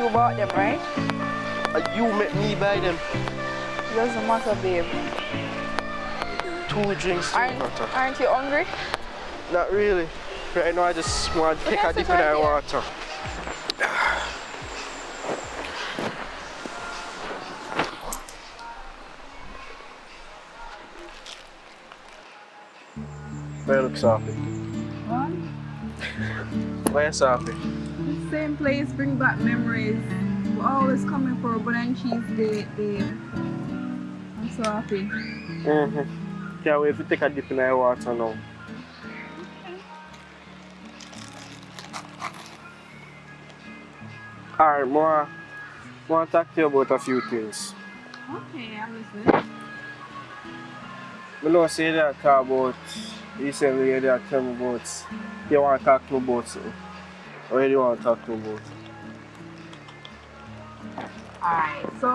you bought them, right? You make me buy them. Doesn't matter, babe. 2 drinks. Aren't you hungry? Not really. Right now I just want to take a dip in our water. Why you look soppy? What? Why you soppy? The same place bring back memories. We're always coming for a bread and cheese date, babe. I'm so happy. Can't wait to take a dip in our water now. Alright, I want to talk to you about a few things. Okay, I'm listening. I know say that talk about recently you did tell me about you want to talk to me about something. What do you want to talk to me about? Alright, so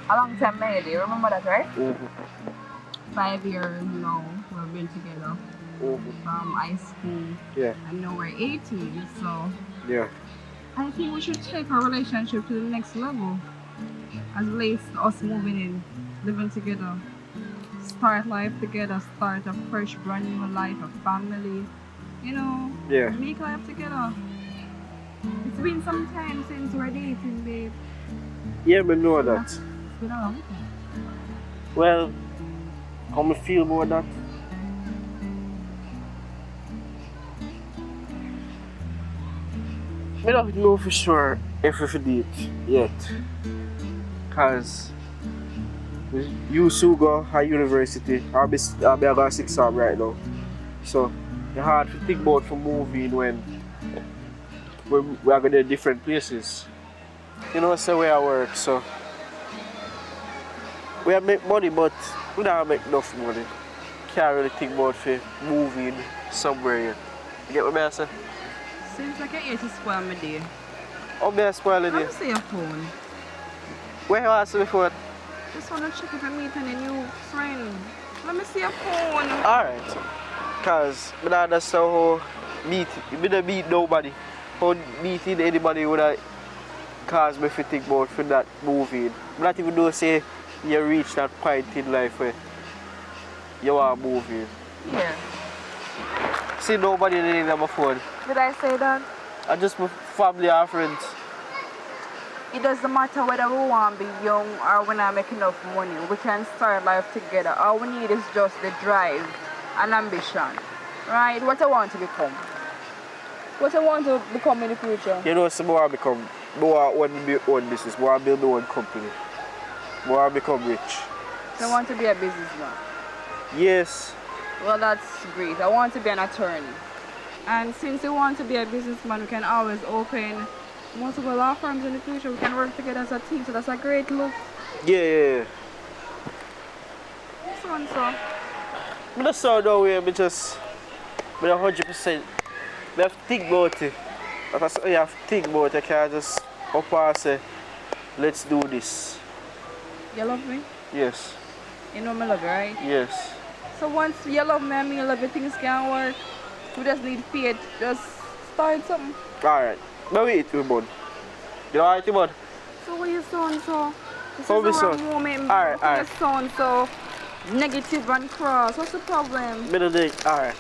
a long time married, you remember that, right? 5 years now we've been together. From high school. Yeah. And now we're 18, so Yeah. I think we should take our relationship to the next level. As least us moving in, living together, start life together, start a fresh brand new life, a family, you know, Yeah. make life together. It's been some time since we're dating, babe. Yeah, I know that. It's been a long time. Well, how me feel about that? I don't know for sure if we did it yet. Cause you still go at university. I'll be going 6th form right now. So it's hard to think about for moving when we are going to different places. You know, it's the way I work, so we have make money, but we don't make enough money. Can't really think about for moving somewhere yet. You get what I say? Seems like you're here to spoil my day. How may I spoil the day? Let me see your phone. Where you asked me for it? Just want to check if I meet any new friend. Let me see your phone. Alright. Cause I don't understand how you don't meet nobody. How meeting anybody would have caused me to think about for that moving. Not even though say you reach that point in life where you are moving. Yeah. See nobody in my phone. Did I say that? I just my family and friends. It doesn't matter whether we want to be young or we not make enough money. We can start life together. All we need is just the drive and ambition. Right? What I want to become. What I want to become in the future. You know, so I become, I want to build my own business, I want to build my own company. I want to become rich. So I want to be a businessman. Yes. Well, that's great. I want to be an attorney. And since we want to be a businessman, we can always open multiple law firms in the future. We can work together as a team, so that's a great look. Yeah. So and so. I'm not so that way, I'm just 100%. I have to think about it. Like I said, you have to think about it. I can't just up and say, let's do this. You love me? Yes. You know me love you, right? Yes. So once you love me and me love you, things can work. We just need faith. Just start something. Alright. But wait, bud. You know alright, bud? So what you sound so? This How is we the wrong sound? moment. Alright, You sound so negative and cross. What's the problem? Middle day. Alright.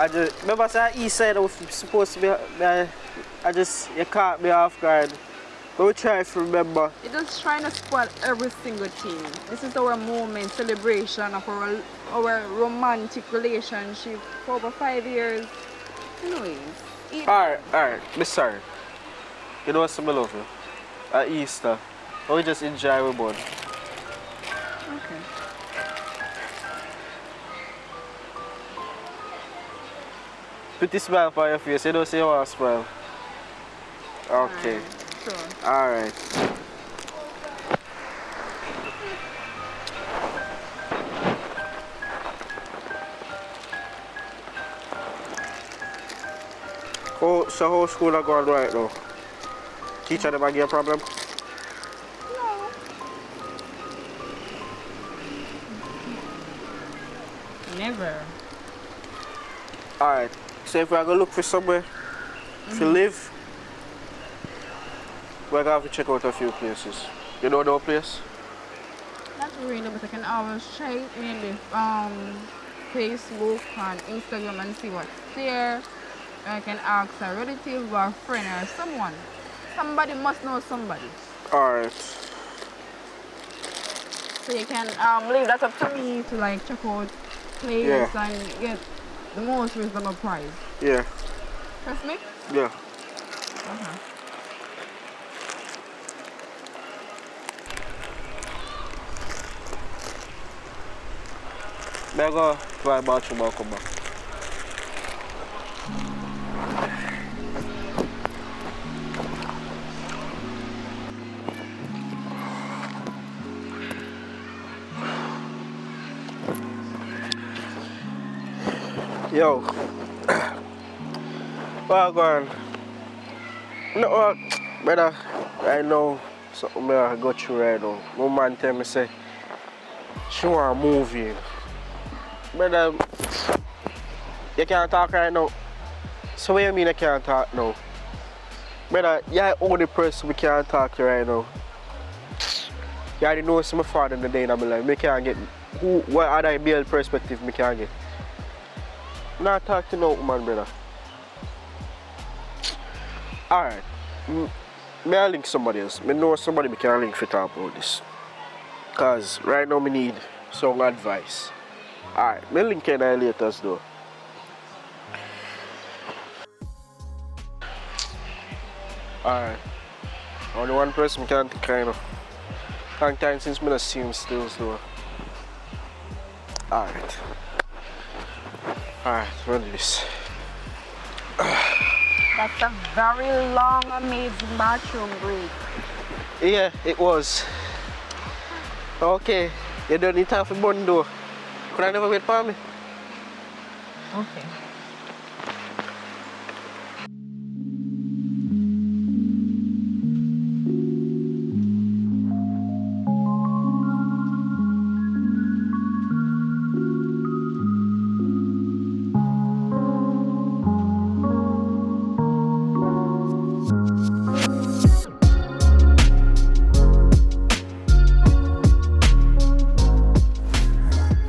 I just remember say east side I was supposed to be you caught me off guard. But we try to remember. You're just trying to spoil every single thing. This is our moment, celebration of our romantic relationship for over 5 years. Anyways. Alright, me sorry. You know what's I love you? At Easter. We just enjoy we bud. Okay. Put a smile on your face, you don't say you want to smile. Okay. Sure. Alright. Oh, so how school are going right now? Teacher never give a problem? No. Never. Alright. So if we're gonna look for somewhere to live, we're going to have to check out a few places. You know no place? Not really, but I can always check in the Facebook and Instagram and see what's there. I can ask a relative or a friend or someone. Somebody must know somebody. Alright. So you can leave that up to me to like check out places and get the most reasonable price. Yeah. Trust me? Yeah. Okay. May I go to my bathroom and come back? Yo. Well, go on. No, brother, right now, something I go through right now. My man tell me, say, she want to move in. Brother, you can't talk right now. So what do you mean I can't talk now? Brother, you're the only person we can't talk to right now. You already know it's my father in the day in my life. I can't get what other male perspective I can't get. I'm not talking to no woman, brother. Alright. May I link somebody else? I know somebody I can link for talk about this. Cause right now I need some advice. Alright, I'll link in there later though. Alright. Only one person can think kind of. Long time since I see him still so. Alright. Alright, run this. That's a very long, amazing bathroom break. Yeah, it was. Okay, you don't need time for bun though. Could I never wait for me? Okay.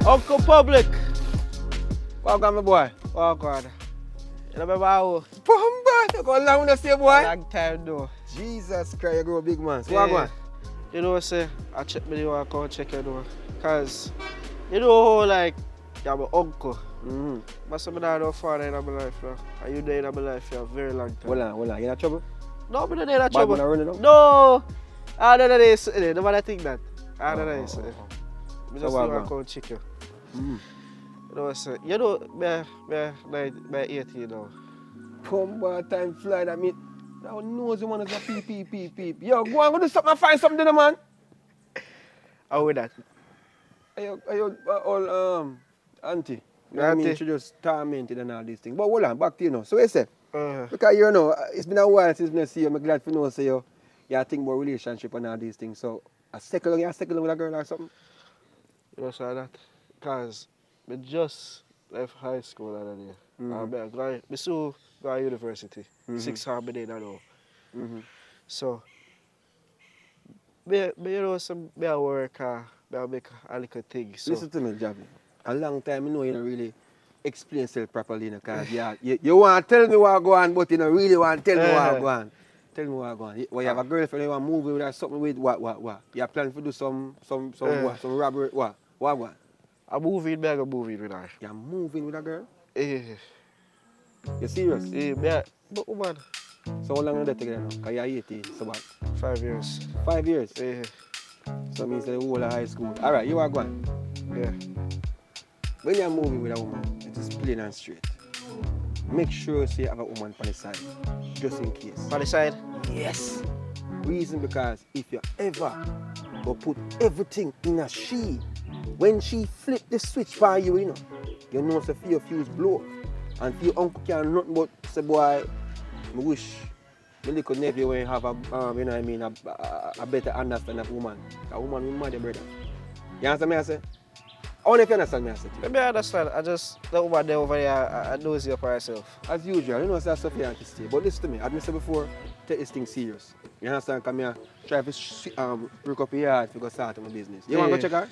Uncle Public! Welcome, my boy. Welcome. You remember how? Pumba, you go long to see, boy. Long time though. Jesus Christ, you grow big man. So Yeah. what going? You know, say, I check me, I come check you though. Cause, you know how, like, you're my uncle. Mm-hmm. But some of that no father in my life now. And you there in my life for a very long time. Hold on, you in trouble? No, I'm not in that Bad trouble. man running up? No! I don't know this. Nobody think that. I don't know this. I So just what want to go? come check you. Mm. You know, say, you know, me 18 now. Pumba, time fly, that mean. Now knows you want to say peep. Yo, go on, go do something and find something, there, man. How with that? Are you all, auntie? You know what I Auntie. mean? She just tormented and all these things. But hold on, back to you now. So what you say? Uh, Because you know, it's been a while since I see you. I'm glad to know say you think about relationship and all these things. So, you second with a girl or something? you know, say that? Because I just left high school the other day. I still go to university. 6 hours a day now. Mm-hmm. So, you know, I work, I make a little thing. So, Listen to me, Javi. A long time, you know, you don't really explain yourself properly, because you want to tell me what go on, but you don't really want to tell me what go on. Tell me what go on. Well, you have a girlfriend, you want to move with or something with what? You are planning to do some robbery, what? What? I'm moving with her. You're moving with a girl? Eh, You serious? but woman, So how long are they together now? Because you're 18, so what? 5 years. 5 years? Eh, So means the whole of high school. Alright, you are going. yeah. When you're moving with a woman, it is plain and straight. Make sure you have a woman on the side, just in case. On the side? Yes. Reason because if you ever go put everything in a she, when she flip the switch for you, you know so for your fuse blow. And for your uncle can nothing but say, boy, I wish my little nephew will have a better understanding of woman. A woman will mad your brother. You understand me I say? I wonder if you understand me, I said to you. Maybe I understand. I just, the woman there over there, I knows you for herself. As usual, you know that's stuff you have to stay. But listen to me, as I said before, take this thing serious. You understand? Come here, try to break up your heart to go start my business. You want to go check her?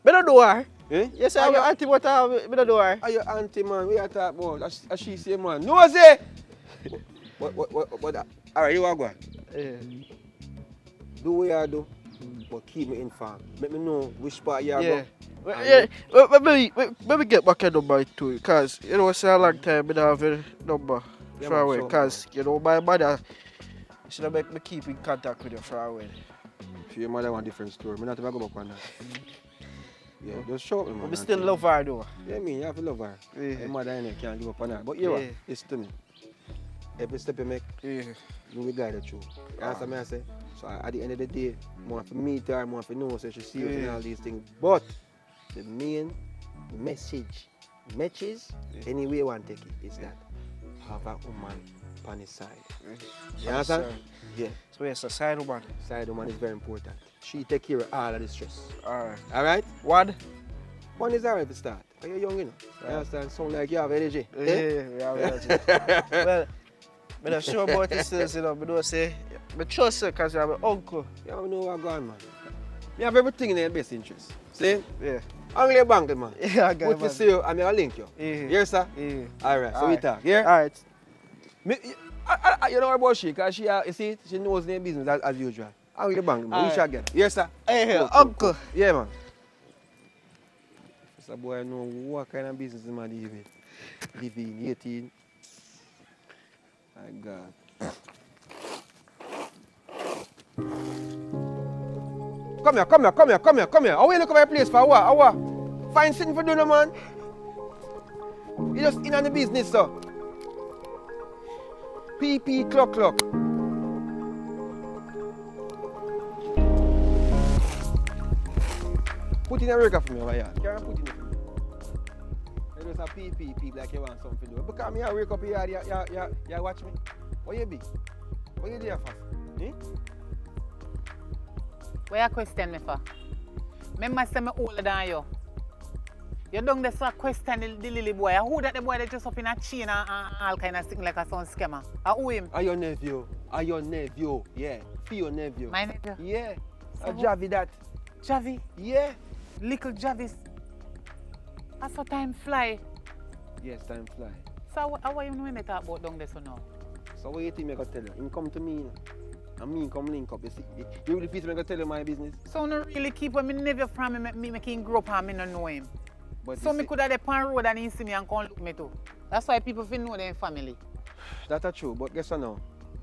Me don't do her. Eh? Yes, I'm your auntie, but me don't do her. Are your auntie, man? We are talking about. As she say, man. No, say! What? All right, you are going. Yeah. Do what you do, but keep me informed. Let me know which part you are Yeah. going. Maybe get back a number too, because you know, it's a long time I don't have a number Yeah, far man, away. sure. Because you know, my mother should make me keep in contact with you far away. If your mother want a different story, I'm not going to go back on that. Yeah, just show me, man. But I still love her though. Yeah, I mean, you have to love her. Yeah. Your mother ain't can't give up on her. But you Yeah. listen to me. Every step you make, Yeah. you will guide her through. You understand me? I say? So at the end of the day, more for me to her, more for know, so she see us and all these things. But the main message, any way you want to take it, is that have a woman on his side. You understand? Yeah. So yes, a side woman. Side woman is very important. She take care of all of the stress. Alright. Alright? One? One is alright to start. Are you young, you know? You understand? Sound like you have energy. Yeah. Well, I'm not sure about this, you know, but I say, I trust her because I'm an uncle. You don't know what's going, man. You have everything in your best interest. See? Yeah. Only a bank, man. Yeah, I got Good to see you, and I'll link you. Yeah. Yes, sir? Yeah. Alright, so we talk. Yeah? Alright. You know about she, because she, you see, she knows their business as usual. Only a bank, man. We Alright. shall get. Yes, sir? Hey, Cool, uncle. cool. Yeah, man. This boy know what kind of business the man live in 18. My God. Come here. How you look at my place for what? Find something for doing, man. You just in on the business, sir. PP clock. Put in a record for me over here. Can you put in it for me? You just a PP like you want something to do. Because me I wake up here, you watch me. What you be? What you there for? Eh? What you question me for? Remember say me older than you. You don't just question the little boy. Who that the boy that just up in a chain and all kind of thing like a son scammer? Who him? Are your nephew? Yeah. For your nephew. My nephew? Yeah. So Javi that. Javi? Yeah. Little Javis. I saw time fly. Yes, time fly. So how are you knowing they talk about down there so now? So what you think I got tell you? Him come to me, you know. And me come link up. You see, you really feel me go tell you my business. So no really keep when me never from me make him grow up and me no know him. But So you me see, could have the pan road and he see me and come look me too. That's why people feel know their family. that's true. But guess what now?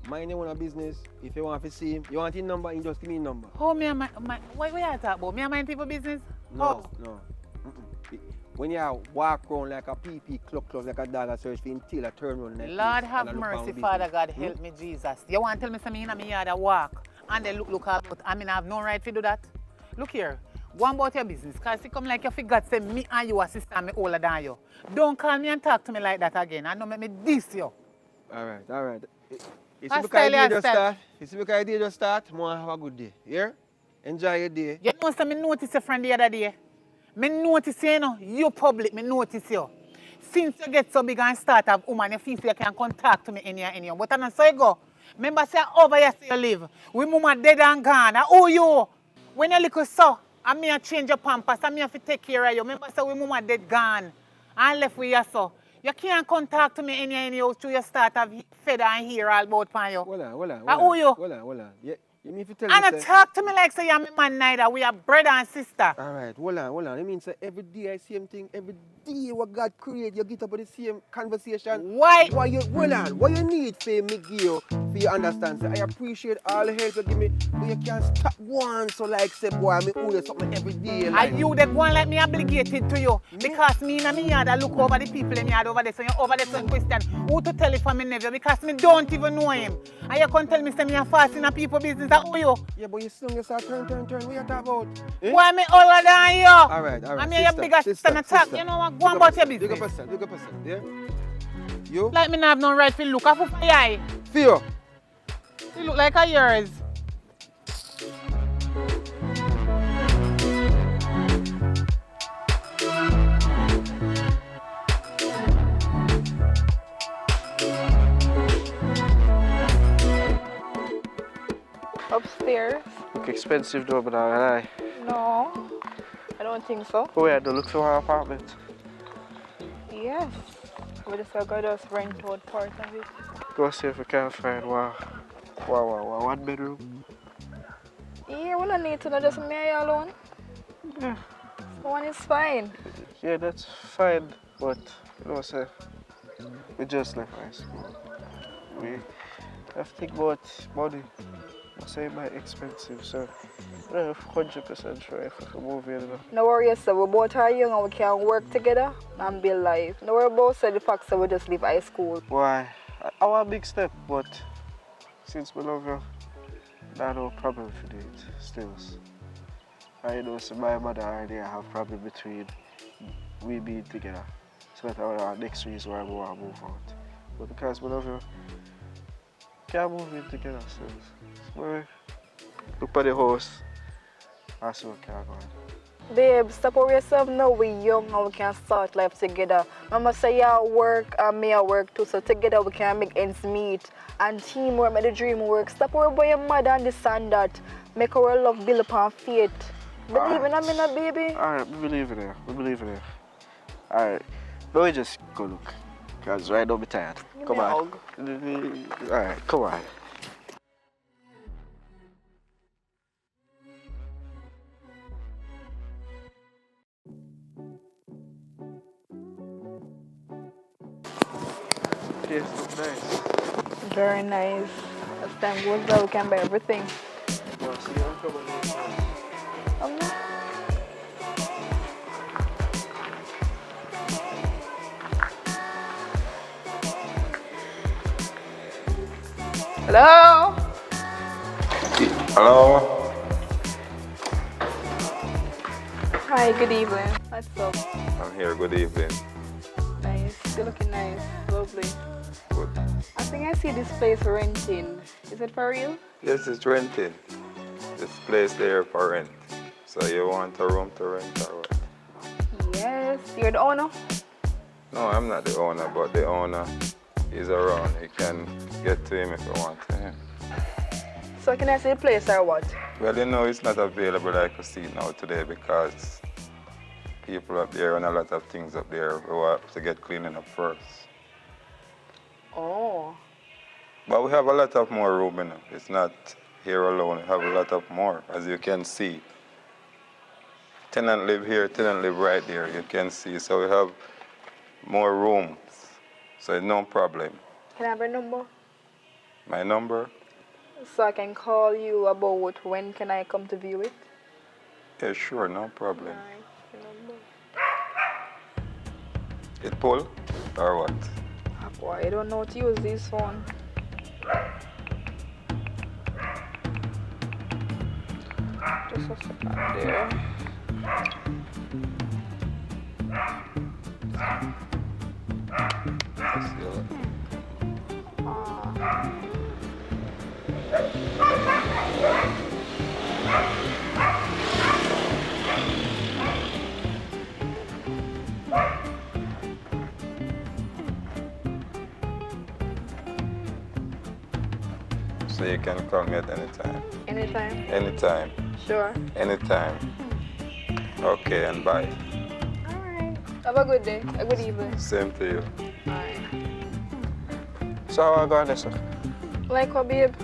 Mind your own business. If you want to see him, you want his number, you just give me his number. How me and my what you talk about? Me and my people business? No. Mm-mm. When you walk around like a PP cluck like a dog and search for him till I turn around like Lord this have and I look mercy, for Father business. God, help me, Jesus. You want to tell me something in my yard and walk and they look about. I mean, I have no right to do that. Look here, go on about your business, because it come like you forgot say me and you are sister me older than you. Don't call me and talk to me like that again. I know make me diss you. All right. You see I because style, I I just style. start. You see because I just start. More have a good day. Yeah? Enjoy your day. You know something, me notice your friend the other day. Me notice you, know, you public, me notice you. Since you get so big and start have woman, you feel you can contact to me anyhow. But I don't say go. Remember say over here say you live. We mama dead and gone. Who you? When you little so, and me a change your pampers, and me have to take care of you. Remember say we mama dead gone. And left with you so. You can't contact to me anyhow till you start have fed and hear all about pan you. Hold on. Who you? Hold on. Yeah, you mean if you tell And me don't say... talk to me like say you're my man neither. We are brother and sister. All right, hold on. I mean, say every day I same thing. Every day what God create, you get up with the same conversation. Why? Why you, hold on, what you need for me give you, for you understand? Say, I appreciate all the help you give me, but you can't stop one. So like say, boy, I owe you something every day. Are Like, you the one like me obligated to you? Because me and me yard I look over the people in me yard over there. So you over there some question who to tell it for me never because me don't even know him. And you can't tell me say me a fast in a people business. Who you? yeah, but you still you start turn. What you talk about? Eh? Why me older than you? All right. I mean your bigger sister and attack. You know what? Go on about your business. Look up, yeah? You? Like me not have no right to look off of your eye. Fear. You look like a yours. Upstairs? Look expensive though, but I lie. No, I don't think so. Oh yeah, to look for an apartment. Yes. We just gotta just rent out part of it. Go see if we can find one bedroom. Yeah, we don't need to know just me and you alone. Yeah. One is fine. Yeah, that's fine, but you know, say we just left high school. We have to think about money. I say it might expensive, so I'm not 100% sure if we can move here. You know. No worry yourself, we both are young and we can work together and build life. No worry about the fact that we just leave high school. Why? I want a big step, but since we love you, I no problem for it still. I know so my mother already have problem between we being together. So that's our next reason why we want to move out. But because we love you, can't move in together still. So look for the house and see what can go on. Babe, stop worry yourself now. We're young and we can start life together. Mama say you at work and me at work too, so together we can make ends meet. And teamwork make the dream work. Stop worrying about your mother and this and that. Make our love build upon faith. Believe in me, now, baby. Alright, we believe in you. We believe in you. Alright, now we just go look. Because right now I'm tired. Give Come me a on. hug. Alright, come on. Yes, it's nice. Very nice. As time goes by, we can buy everything. Well, see, I'm coming in. Hello? Hello? Hi, good evening. What's up? I'm here, good evening. Nice. You're looking nice. Lovely. Good. I think I see this place renting. Is it for real? Yes, it's rented. This place there for rent. So you want a room to rent or what? Yes. You're the owner? No, I'm not the owner, but the owner is around. You can get to him if you want to him. So can I see the place or what? Well, you know, it's not available like you see it now today because people up there and a lot of things up there we have to get cleaning up first. Oh. But we have a lot of more room in it. It's not here alone. We have a lot of more, as you can see. Tenant live here, tenant live right there, you can see. So we have more rooms. So it's no problem. Can I have your number? My number? So I can call you about when can I come to view it? Yeah, sure, no problem. Alright, your number. It pull or what? Ah, boy, I don't know how to use this phone. Just a second there. Let's see what- So you can call me at any time. Anytime? Anytime. Sure. Anytime. Okay, and bye. Alright. Have a good day. A good evening. Same to you. Alright. So how I got this? Like what, babe?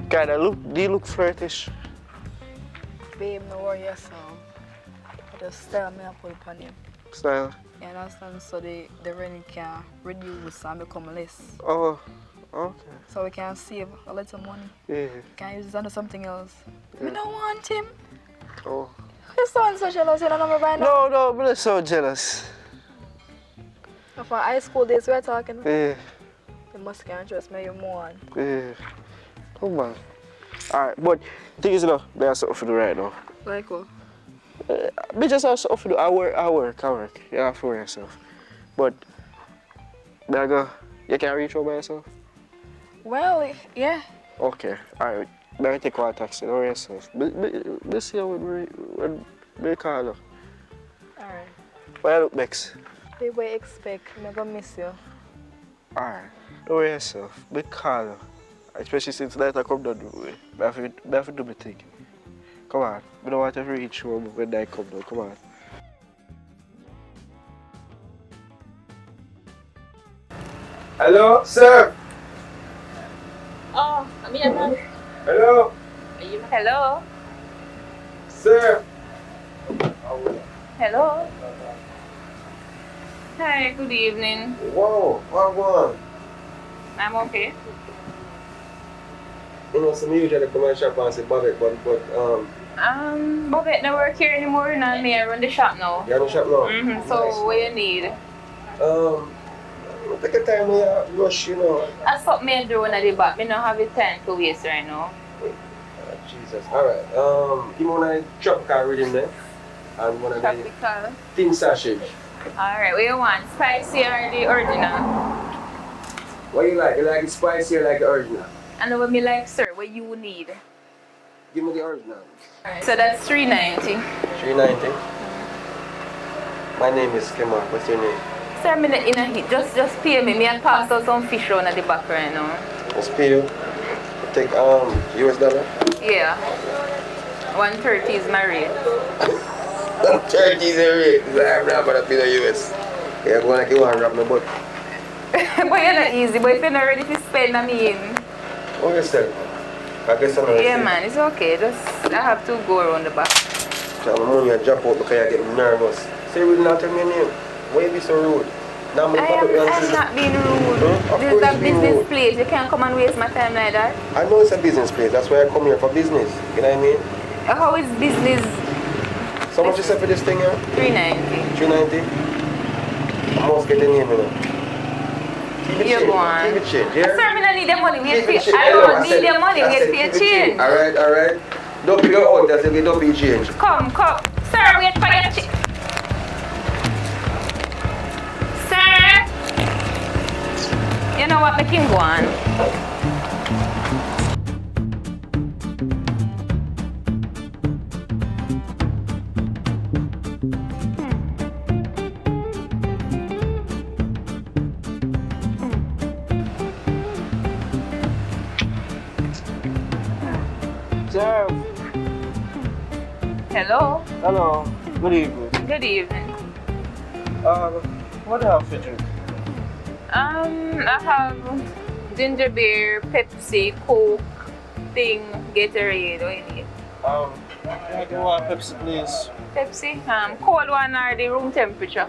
Do you look flirtish? Babe, no worry yourself. Just tell me I put upon him. Style? You understand? So the rent can reduce and become less. Oh, okay. So we can save a little money. Yeah. Can use it on something else. We don't want him. Oh. You sound so jealous, you don't know me by now. No, I'm not so jealous. For high school days we're talking. Yeah. You must can't trust me, you more. Yeah. Come on. Alright, but thing is, I have something to do right now. Like what? I just have something to do. I work. You have to for yourself. But, I go, you can reach out by yourself? Well, yeah. Okay, alright. I take one taxi, don't worry yourself. Let's see how when we call you. Alright. Why you look next? Babe, what you expect? I'm gonna miss you. Alright, don't worry yourself. We call you. Especially since night I come down the way. I have to do my thing. Come on. I don't want to reach home when I come down. Come on. Hello, sir. Oh, amiga. Hello, Hello. sir. Hello. Hi, good evening. Wow, what? I'm okay. You know, some usually come and shop and say Babette, but Bobette don't work here anymore, and me I run the shop now. you have a shop now? So what you need? Take a time we rush, you know. That's what me do when I do back. Me don't have the time to waste right now. Jesus. Alright. Give me one of the tropical rhythm there. And one of the Tropical. thin sausage. Alright, what you want? Spicy or the original? What you like? You like it spicy or like the original? And what me like, sir, what you need? Give me the original. So that's $3.90. $3.90. My name is Kema. What's your name? Sir, me not in a heat. Just pay me. Me and pass out some fish round at the back right now. Let's pay you. Take US dollar. Yeah. 130 is my rate. 30 is the rate. I'm not gonna pay the US. Yeah, go like you want to wrap my butt. But you're not easy. But if you're not ready to spend, I mean. What you say? I guess I'm not Yeah, man, it's okay. Just I have to go around the back. So I'm money I drop out because I get nervous. Say you will not tell me your name. Why you be so rude? Now I'm I'm not being rude. Huh? This is a business place. You can't come and waste my time like that. I know it's a business place. That's why I come here for business. You know what I mean? How is business? So much you say for this thing here? $3.90. $3.90? I must get the name, you know. Keep it You're change. going. Keep it change, yeah? Sir, I don't need the money. Wait Keep for it change. I don't need the money. I Wait said for your keep it change. Alright. Don't be out there, say don't be change. Come. Sir, wait for your change. Sir! You know what? Make him go on. Sir. Hello. Hello. Good evening. Good evening. What do you have for drink? I have ginger beer, Pepsi, Coke, thing, Gatorade. What you need? Can I give one Pepsi, please? Pepsi, cold one or the room temperature?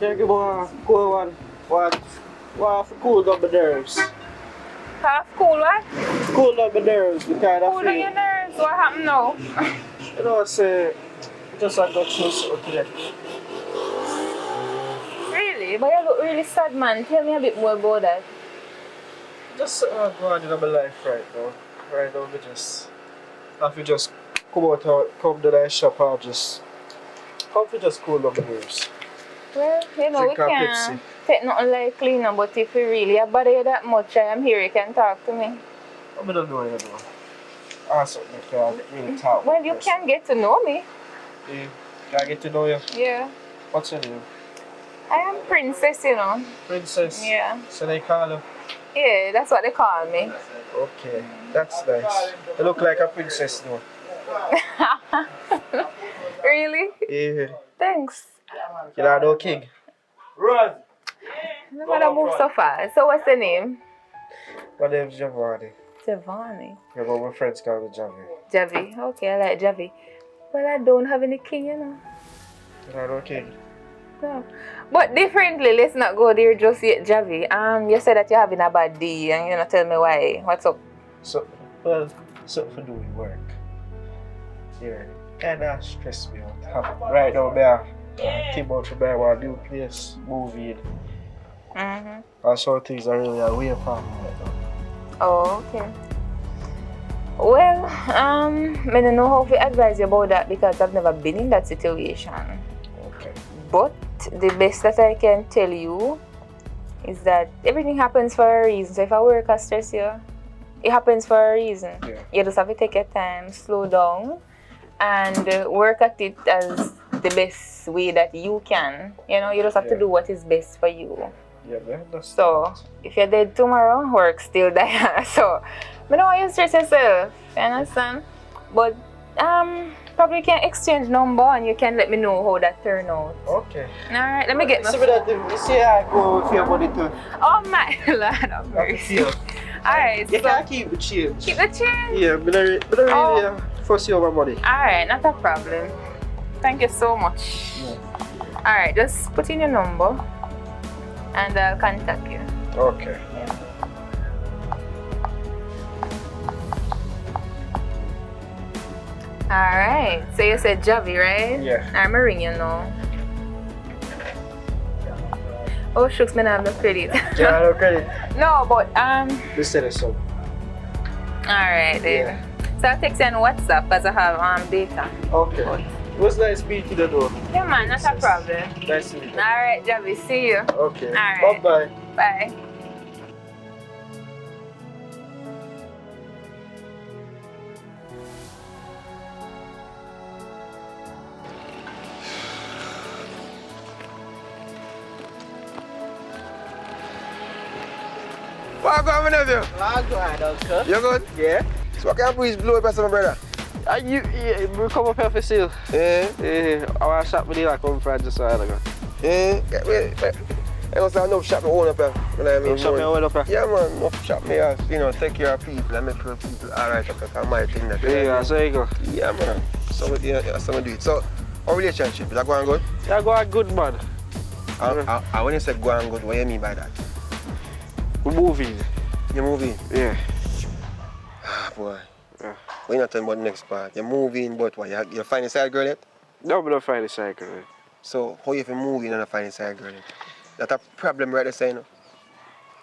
Can I give one cool one? One for cool down my nerves. Half cool what? Cool down my nerves because I Cool on your nerves. What happened now? You know, say, just I got close today. Really? But you look really sad, man. Tell me a bit more about that. Just going in my life right now. Right now, I feel just come to the shop and just cool down my nerves. Well, you know, Drink we a can't Pepsi. take nothing like cleaner, but if you really bother you that much, I am here, you can talk to me. I don't know, you know. Ask something if I really talk. Well, you can get to know me. Yeah. Can I get to know you? Yeah. What's your name? I am Princess, you know. Princess. Yeah. So they call you? Yeah, that's what they call me. Okay, that's nice. You look like a princess though. Really? Yeah. Thanks. You know no king. Run! I'm gonna move so fast. So what's the name? My name's Giovanni. Giovanni. Yeah, but my friends call me Javi. Javi. Okay, I like Javi. But I don't have any king, you know. You know no king? No. But differently, let's not go there just yet, Javi. You said that you're having a bad day and you're not telling me why. What's up? So for doing work. Yeah, kinda stress me out. Right now, I came out from my new place, moving. Mm-hmm. And some things are really away from me right now. Oh, okay. Well, I don't know how to advise you about that because I've never been in that situation. Okay. But the best that I can tell you is that everything happens for a reason. So if a work has stress you, it happens for a reason. Yeah. You just have to take your time, slow down, and work at it as the best way that you can. You know, you just have to do what is best for you. Yeah, man. That's So if you're dead tomorrow, work still there. So I don't want you to stress yourself. You understand? But probably can exchange number and you can let me know how that turn out. Okay. Alright, let me get my See that you see I go with your money too. Oh my Lord of mercy. Alright, You so can keep the change. keep the change. Yeah, but I really force you over money. Alright, not a problem. Thank you so much. Alright, just put in your number and I'll contact you. Okay. Alright, so you said Javi, right? Yeah. I'm gonna ring you now. Oh shucks, man, I have no credit. Yeah, no credit. No, but This is so. alright then. So I'll text you on WhatsApp because I have data. Okay. It was nice meeting you though. Yeah man, not a problem. Nice to meet you. Alright, Javi, see you. Okay. Alright. Bye-bye. Bye. What going on with you? I'm glad, uncle. You good? Yeah. So what kind of breeze blow up my brother? We come up here for sale. Eh? I want to shop with you like Confronting just a while ago. Wait. I must have enough shop me own up here. You know what I mean? Enough shop me own up here? Yeah man, enough shop me as, take care of people and make sure people alright because that's my thing that. Yeah, so you go. Yeah man. So we do it. So our relationship, is that going good? Yeah, go on good man. And when you say going good, what do you mean by that? We're moving. You're moving? Yeah. Ah boy. Yeah. We're not talking about the next part. You're moving, but what? You find a side girl yet? No, but don't find the cycle. Right? So how you fi moving and not find a side girl yet? That's a problem right there, saying.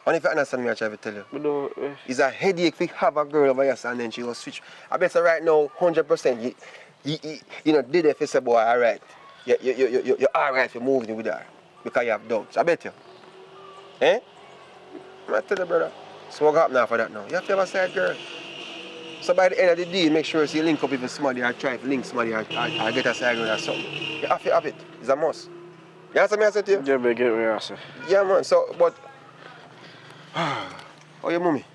And if you understand me, I try to tell you. But no, It's a headache if you have a girl over here and then she will switch. I bet you right now, 100%, you did it if you say, boy, alright. You're alright for moving with her because you have doubts. I bet you. Eh? I tell you, brother. So what happened now for that now? You have to have a side girl. So by the end of the day, make sure you link up with somebody or try to link somebody or get a side girl or something. You have to have it. It's a must. You understand me I said to you? yeah, but get what I say. Yeah, man. So, but... How your mommy?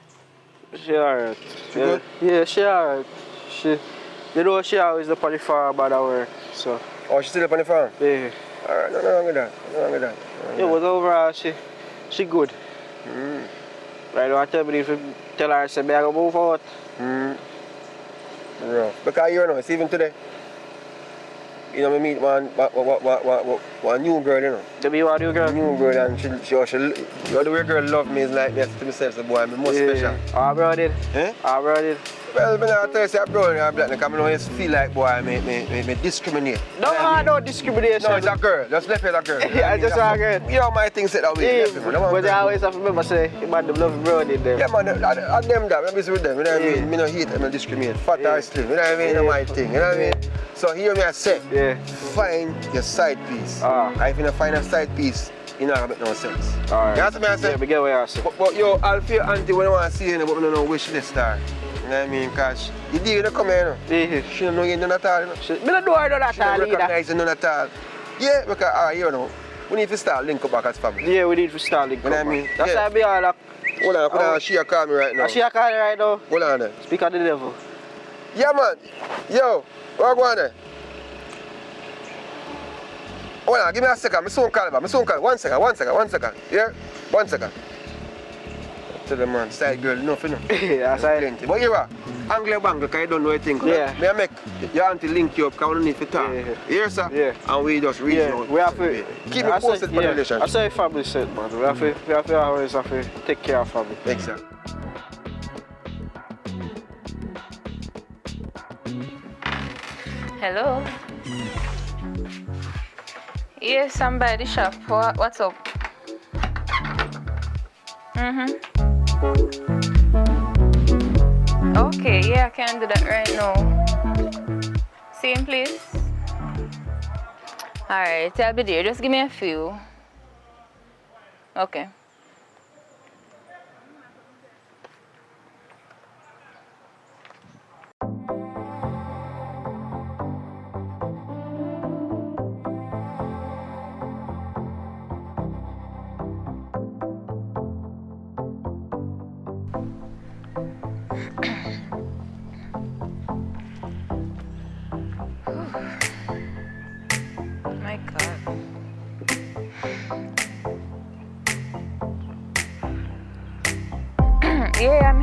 She alright. She good? Yeah, she alright. She always up on the farm about her work, so. Oh, she still up on the farm? Yeah. Alright, no wrong with that. No wrong with that. Yeah, but overall, she good. Right now, I tell her, say, me I go move out. Rough. Because you know, it's even today. You know, we meet one new girl, you know. To be one new girl? New girl, and she the way girl love me is like me to myself, so boy, I'm most special. Ah, bro, did. Eh? Ah, bro, did. Well, I tell you, say, bro, I'm black, because I don't feel like, boy, I discriminate. No, I don't discriminate. No, it's a girl. Just left it a girl. Yeah, just a girl. You know, my thing said that way. Yeah, but I always have to remember, say, man, them love bro, did them. Yeah, man, I them that, I'm busy with them, you know what I mean? Me no hate them, I discriminate. Fat or slim, you know what I mean? That's my thing, you know what I mean? So here me I say, find your side piece. If you don't find a side piece, you know, it make no sense. Alright. You understand me I say? Yeah, but get what I say. But yo, I'll feel auntie when I want to see you, but I don't know wish list star. You know what I mean? Because you didn't come here, you know? She don't know you none at all, you know? Me don't know her none at She don't all either. recognize you none at all. Yeah, because, you know, we need to start link up back as family. Yeah, we need to start link You know up. what I mean? That's why I be all like, Hold on, she call me right now. she a call right now. Hold on there. Speak of the devil. Yeah, man. Yo, what go on there? Hold on, give me a second. My son call back. My son call. One second. Yeah? 1 second. Tell the man, side girl, enough, you know. Yeah, that's right. Plenty. But you what? Angle bangle, because you don't know anything. Yeah. Me I make your auntie link you up, because we don't need to talk. Yeah. Here, sir? Yeah. And we just reason Yeah, out. we have to Keep me posted for the relationship. I say family set, man. We have to always have to take care of family. Exactly. Hello. Yes, I'm by the shop. What's up? Okay, yeah, I can do that right now. Same place? Alright, I'll be there. Just give me a few. Okay.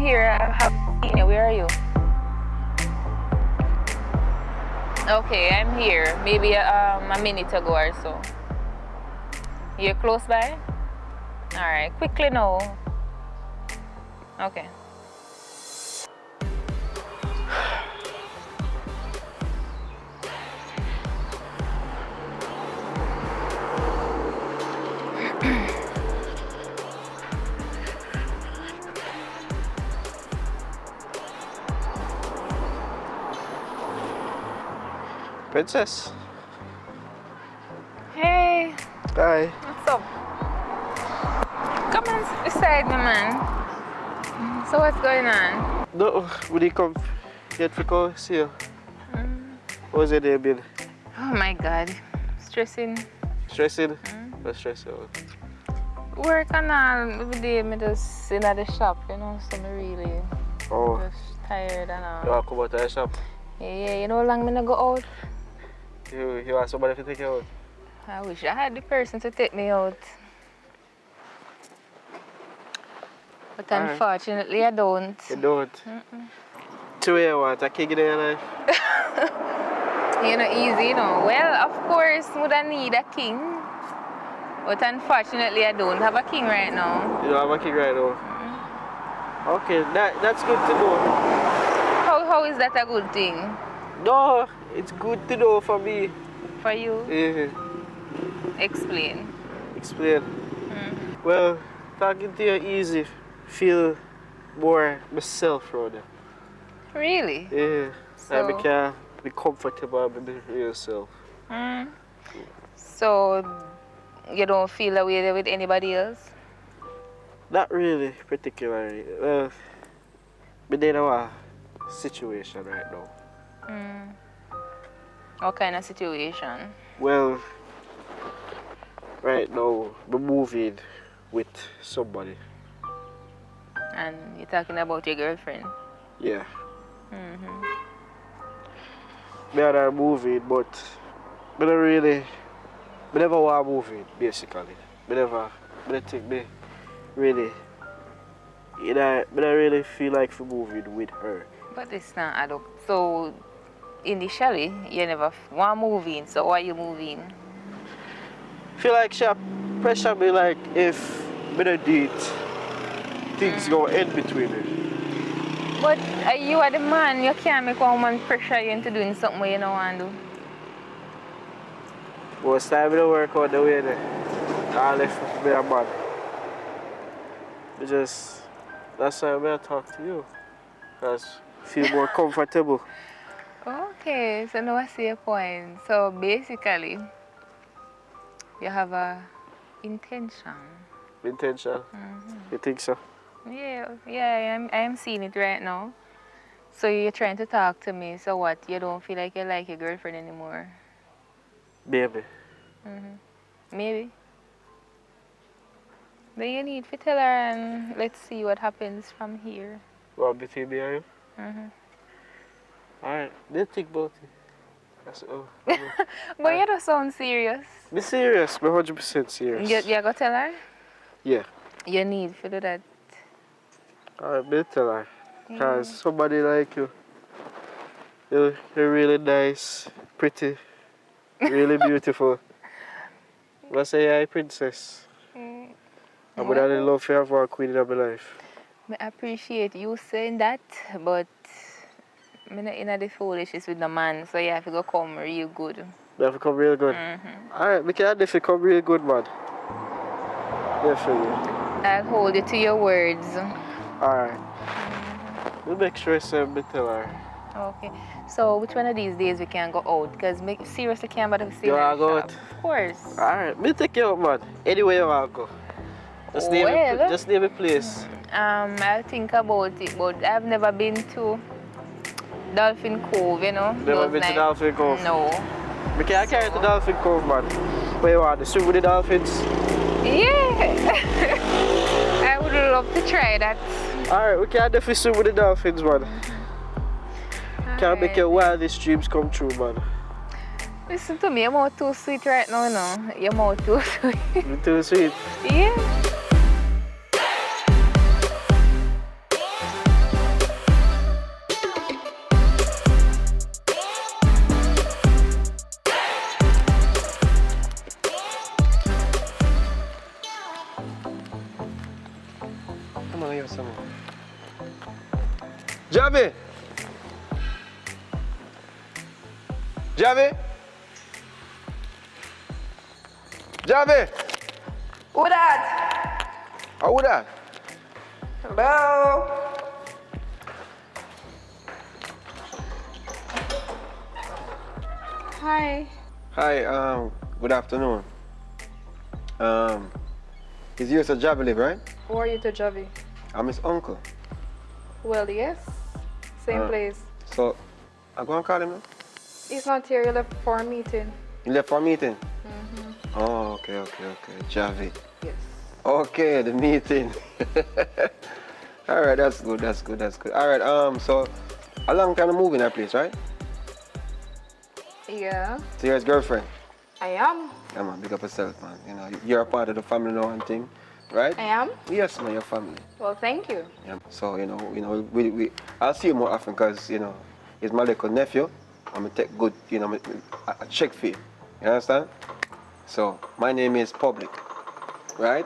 here. I have seen you. Where are you? Okay, I'm here. Maybe a minute ago or so. You're close by? Alright, quickly now. Okay. Princess. Hey, Hi. what's up? Come on beside me, man. So what's going on? No, would you come yet for go see you? How's your day been? Oh my God, stressing. Stressing? What's stressing? Work and all. Every day me just in at the shop, you know, so me really just tired and all. You want to come out to the shop? Yeah, you know how long me not go out? You want somebody to take you out? I wish I had the person to take me out. But unfortunately I don't. You don't? So what you want? A king in your life? You know, easy, you know. Well, of course, would I need a king. But unfortunately I don't have a king right now. You don't have a king right now? Okay, that's good to know. How is that a good thing? No, it's good to know for me. For you? Yeah. Explain. Explain. Well, talking to you easy. Feel more myself rather. Really? Yeah. So, I can be comfortable and be yourself. So you don't feel that way with anybody else? Not really particularly. Well, but in a situation right now. What kind of situation? Well, right now, we're moving with somebody. And you're talking about your girlfriend? Yeah. Me and her moving, but I don't really, I never want moving, basically. I don't think me really, I don't really feel like for moving with her. But it's not add up. So initially, you never want moving, so why you moving? Feel like she pressure me like if I don't do it, things go end between us. But you are the man, you can't make a woman pressure you into doing something you don't want to do. Most time I don't work out the way there. I left with me a man. That's why I'm going to talk to you. Because I feel more comfortable. Okay, so now I see your point. So basically, you have a intention. Intention? You think so? Yeah, I am seeing it right now. So you're trying to talk to me, so what? You don't feel like you like your girlfriend anymore? Maybe. Maybe. Then you need to tell her and let's see what happens from here. What, between me and you? Alright, let's think about it. That's all. But you don't sound serious. Be serious, be 100% serious. You go tell her? Yeah. You need to do that. Alright, me tell her. Because somebody like you, you're really nice, pretty, really beautiful. I say hi, princess. I'm gonna love you for a queen of my life. I appreciate you saying that, but I'm not in the foolishness with the man, so you have to go come real good. You have to come real good? Alright, we can definitely come real good, man. Definitely. I'll hold you to your words. Alright. We'll make sure I tell her. Okay. So which one of these days we can go out? Because seriously can't bother to see You her wanna go shop. out? Of course. Alright, me take you out, man. Anywhere you wanna go. Just name a place. I'll think about it, but I've never been to Dolphin Cove, you know. Never been to Dolphin Cove? No. We can't carry to Dolphin Cove, man. Where you want to swim with the dolphins? Yeah. I would love to try that. Alright, we can definitely swim with the dolphins, man. Can make your wildest dreams come true, man. Listen to me, your mouth too sweet right now, you know. Your mouth too sweet. You too sweet. Yeah. Javi! Javi! Javi! Who that? Who that? Hello? Hi. Hi, good afternoon. Is yours a Javi live, right? Who are you to Javi? I'm his uncle. Well, yes. Same place. So, I'm going to call him now. He's not here. He left for a meeting. You left for a meeting? Mm-hmm. Oh, okay. Javi. Yes. Okay, the meeting. All right, that's good. All right, so how long can you move in that place, right? Yeah. So you're his girlfriend? I am. Yeah, man, big up yourself, man. You know, you're a part of the family now and thing, right? I am. Yes, man, your family. Well, thank you. Yeah. So, I'll see you more often because, he's my little nephew. I'm going to take good, I check for you. You understand? So, my name is Public, right?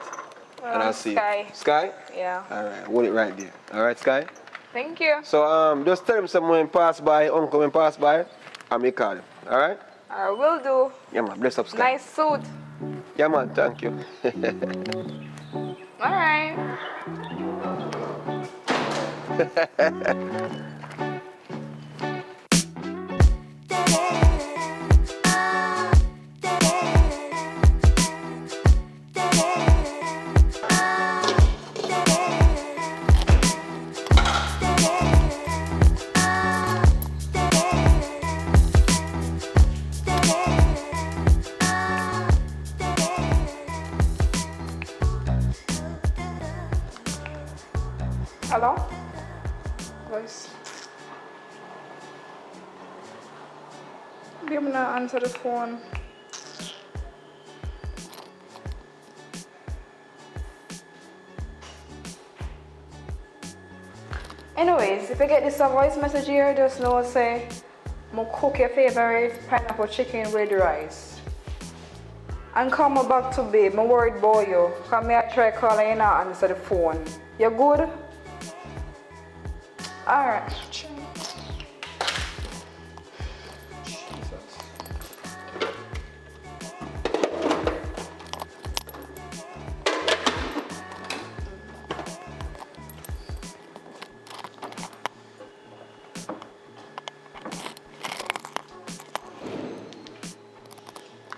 Well, And I'll see Sky. you. Sky? Yeah. All right, hold it right there. All right, Sky? Thank you. So, just tell him someone pass by, uncle when pass by, and me call him. All right? I will do. Yeah, man, bless up, Sky. Nice suit. Yeah, man, thank you. All right. Hello? Voice. I'm gonna answer the phone. Anyways, if you get this voice message here, just know say, I'm cook your favorite pineapple chicken with rice. And come back to bed, I'm worried about you. Come here, try calling you now answer the phone. You good? Alright.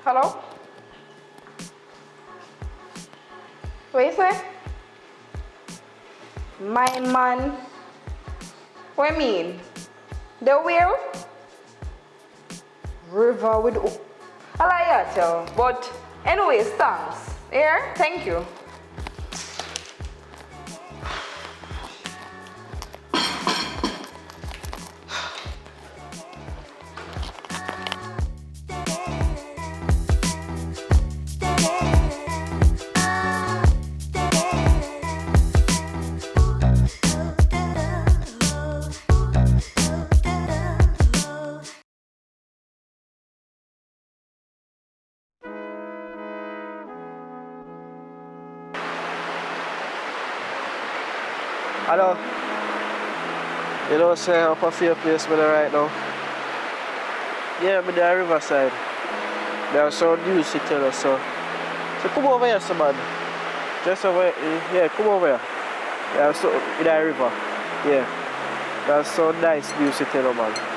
Hello? What you say? My man. What you mean? The wheel? River with I like that, yo. But anyways, thanks. Here, thank you. Hello. You know, say I'm up a place with right now. Yeah, I'm in the riverside. There's some news to tell us, so come over here, some man. Just over here. Yeah, come over here. Yeah, so in the river. Yeah. That's so nice news to tell you, man.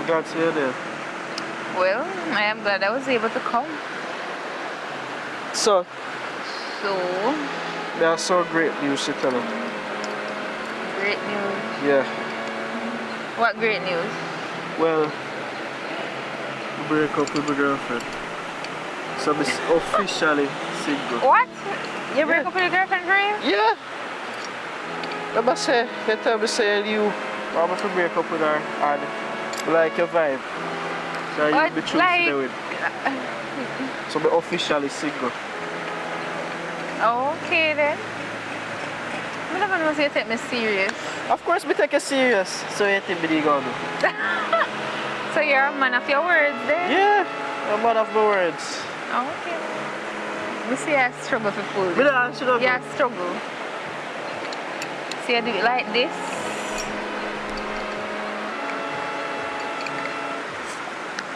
Glad to hear that. Well, I am glad I was able to come. So, So, there's so great news to tell you. great news. Yeah. What great news? Well, I break up with my girlfriend. So I'm officially single. What? You break up with your girlfriend for real? Yeah. Remember say, you tell me say you want me to break up with her and I like your vibe. So you What? be true Like, to with. So be officially single. Okay then. I never know if you take me serious. Of course, me take you serious. So you think me gonna do? So you're a man of your words then? Yeah, a man of my words. Okay. We see I struggle for food. Me don't struggle. Yeah, struggle. See I do it like this.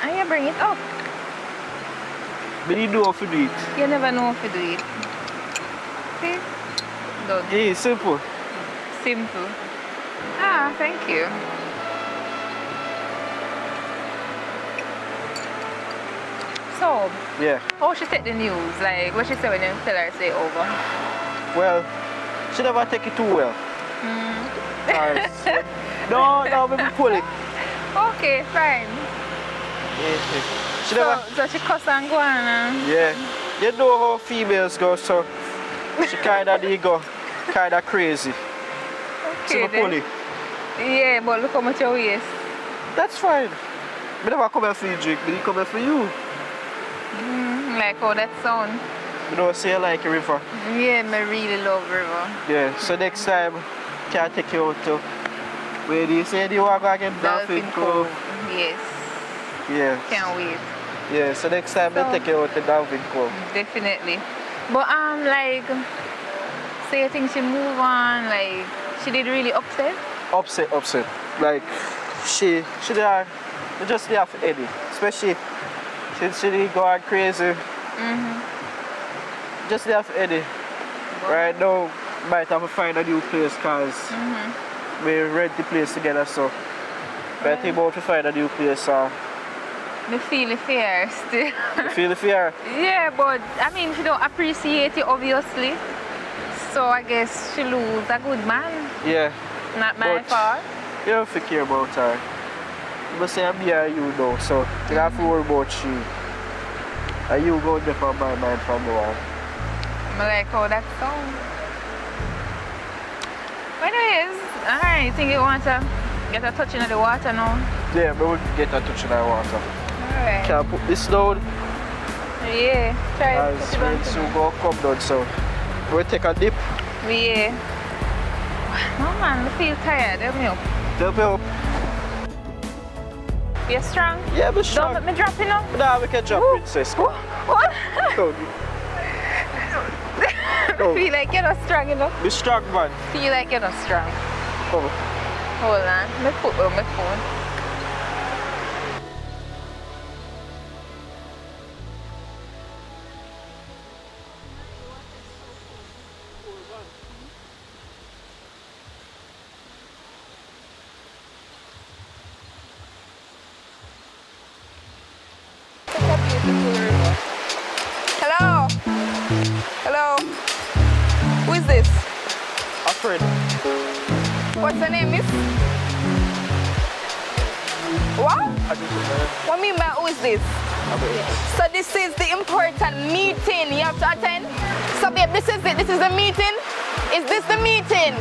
And you bring it up. Me didn't know how to do it. You never know if you do it. See? Done. Yeah, it's simple. Simple. Ah, thank you. So, Yeah. how she take the news? Like, what she say when you tell her say over? Well, she never take it too well. Cause no, me pull it. Okay, fine. Yeah. She never. So she cuss and go on. Yeah. You know how females go, so she kinda go kinda crazy. So Okay, me pull then. it. Yeah, but look how much your waist. That's fine. Me never come here for you, drink. Me come here for you. Like how that sound. You know, say you like a river. Yeah, me really love river. Yeah. So next time, can I take you out to where do you say you want to go again? Dolphin Cove. Yes, Yeah. can't wait. Yeah. So next time, So- I take you out to Dolphin Cove. Definitely. But like, say you think she move on, like, she did really upset? Upset. Like she just have Eddie, especially she did go on crazy. Just have Eddie. Right now, might have to find a new place because we rent the place together. So, but I think about to find a new place. Me feel the fear still. You feel the fear? Yeah, but I mean, she don't appreciate it obviously. So I guess she lose a good man. Yeah. Not my But- fault. You don't have to care about her. You must say I'm here and you know, so you don't have to worry about you. And you go there for my mind from the one. I like how that sound. Anyways, alright, think you want to get a touch in the water now? Yeah, but we can get a touch in our water. Alright. Can I put this down? Yeah, try to As put it on we to soon me. go come down, so we'll take a dip. Yeah. No man, I feel tired. Help me up. Help me up. You're strong? Yeah, but Don't let me drop you now. Nah, we can drop princess. What? Go. Go. Feel like you're not strong enough. Be strong, man. Feel like you're not strong. Come. Hold on. Let me put on my phone. Hello? Hello? Who is this? A friend. What's the name, miss? What? I just What mean by who is this? So this is the important meeting you have to attend? So babe, this is it. This is the meeting? Is this the meeting?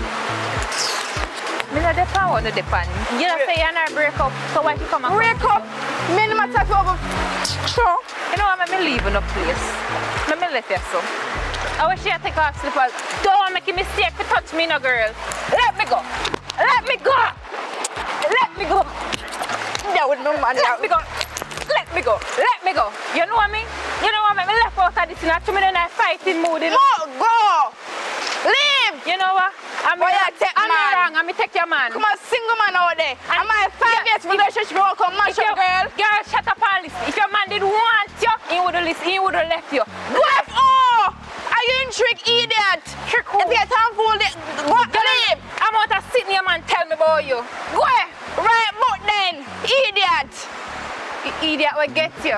Me not depend on the depend. You don't say you're not break up, so why you come and break up? Me no matter if you over. Sure. You know what, let me leave in the place. Let me let you so. I wish you had take off slippers. Don't make a mistake to touch me, no girl. Let me go. Let me go. Let me go. Yeah, with no man. Let me go. Let me go. Let me go. You know what I mean? You know what I mean? Me left out of this in a 2 minute fighting mood. You know? No, go. Leave. You know what? I'm wrong. I'm take your man. Come on, single man out there. I'm a 5 years relationship. You won't come mash up, girl. Girl, shut up and listen. If your man did want you, he would have listened. He would have left you. What? Oh! Are you in trick, idiot? Trick who? If you can't fool it, what? Leave. I'm out of sitting here, man. Tell me about you. Go ahead. Right, but then, idiot. Idiot will get you.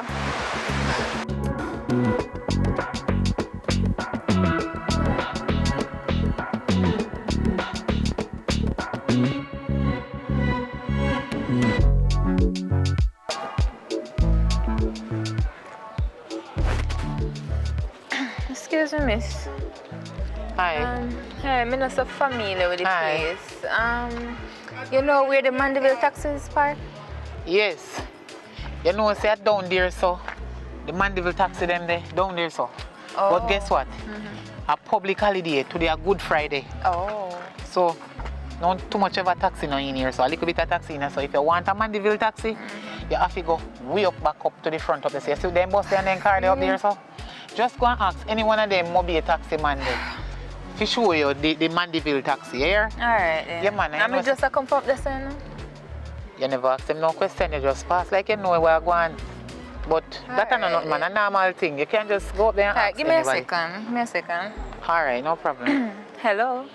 Excuse me, miss. Hi. Hey, I'm not so familiar with the Hi. place. You know where the Mandeville taxi is parked? Yes. You know, say down there, so The Mandeville taxi them there, down there so. Oh. But guess what? A public holiday, today a Good Friday. Oh. So, not too much of a taxi now in here, so a little bit of taxi in here. So if you want a Mandeville taxi, you have to go way up back up to the front of the city. You see them bus there and then car there up there, so just go and ask any one of them mobile taxi man there. To show you the Mandeville taxi here. Alright then. Yeah man. I'm just a come up the same. You never ask them no question, you just pass like you know where you're going. But that's not man, a normal thing. You can't just go up there and Alright, ask give me anybody. a second. Give me a second. Alright, no problem. Hello.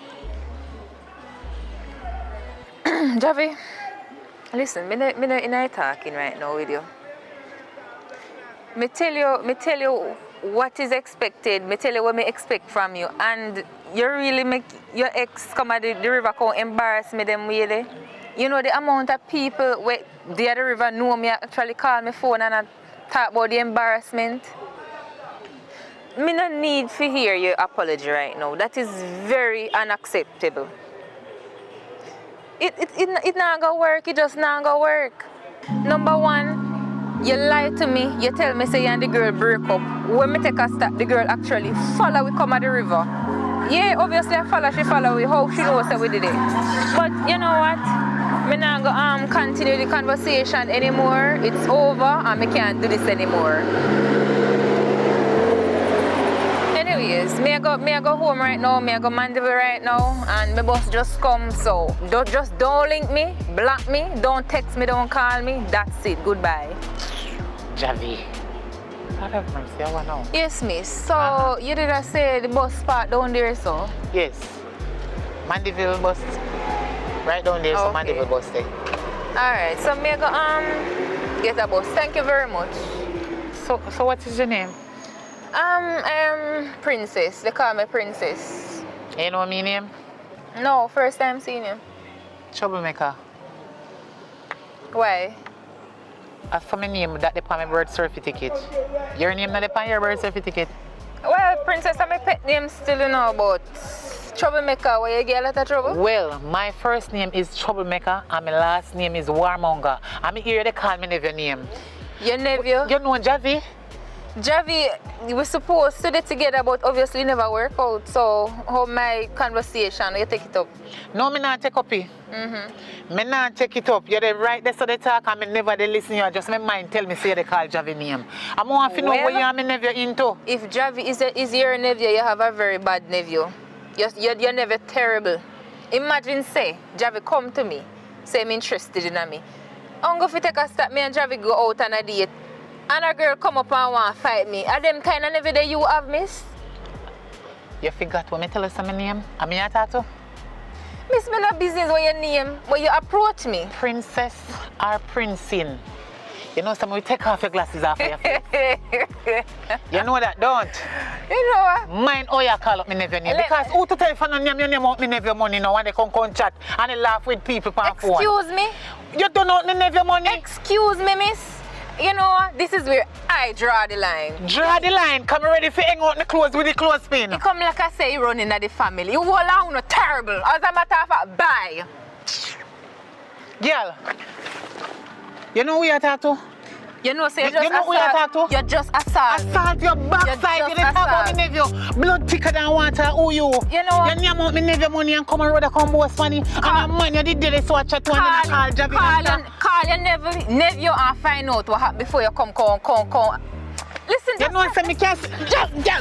Javi, listen, me no in a talking right now with you. Me tell you what is expected. Me tell you what me expect from you, and you really make your ex come at the river come embarrass me them way there. You know the amount of people where the other river know me actually call me phone and I talk about the embarrassment. Me no need to hear your apology right now. That is very unacceptable. It not gonna work. It just not gonna work. Number one, you lie to me. You tell me say you and the girl break up. When me take a stop, the girl actually follow we come at the river. Yeah, obviously I follow. She follow we. How she knows that we did it? But you know what? Me not gonna continue the conversation anymore. It's over, and me can't do this anymore. Anyways, me I go home right now, me I go Mandeville right now, and my boss just come, so don't link me, block me, don't text me, don't call me, that's it, goodbye. Javi. I have mercy, I want to know. Yes, miss. So you did say the bus spot down there, so? Yes. Mandeville bus. Right down there, so Okay. Mandeville bus there. Alright, so me I go get a bus. Thank you very much. So what is your name? Princess. They call me Princess. You know my name? No, first time seeing you. Troublemaker. Why? As for my name, that depends on my birth certificate. Your name not depend on your birth certificate. Well, Princess, my pet name still you know about troublemaker. Where you get a lot of trouble? Well, my first name is Troublemaker and my last name is Warmonger. I'm here they call me nephew name. Your nephew? You know Javi? Javi, we were supposed to get together, but obviously it never work out. So, how my conversation, you take it up? No, me not take up it. Me not take it up. You're the right there so they talk and me never they listen you. Just my mind tell me say they call Javi name. I want to know what you and me nephew into. If Javi is your nephew, you have a very bad nephew. You're never terrible. Imagine say, Javi come to me, say I'm interested in me. I'm going to take a step, me and Javi go out on a date. And a girl come up and want to fight me. Are them kind of never that you have, miss? You forgot what me tell you some name? I'm here talk to? Miss, me no business what your name, but you approach me. Princess or Princin. You know something, we take off your glasses off of your face. You know that, don't? You know what? Mind how you call up me nephew name. Because who to tell you for no name, your name out me nephew money now when they come chat and they laugh with people on phone. Excuse me? You don't know me nephew money? Excuse me, miss. You know, this is where I draw the line. Draw the line. Come ready for hang out the clothes with the clothespin. You come like I say, you running at the family. You hold on, terrible. As a matter of fact, bye. Girl, you know who you talk to? You know, say You know who you talk to? You're just assault. Assault your backside. You didn't talk about me nephew. Blood thicker than water. Who you? You know what? You name out me nephew money and come around the combo funny. And a man you did this watch at one and call Javi. Call your nephew and find out what happened before you come. Listen, you know, say me can't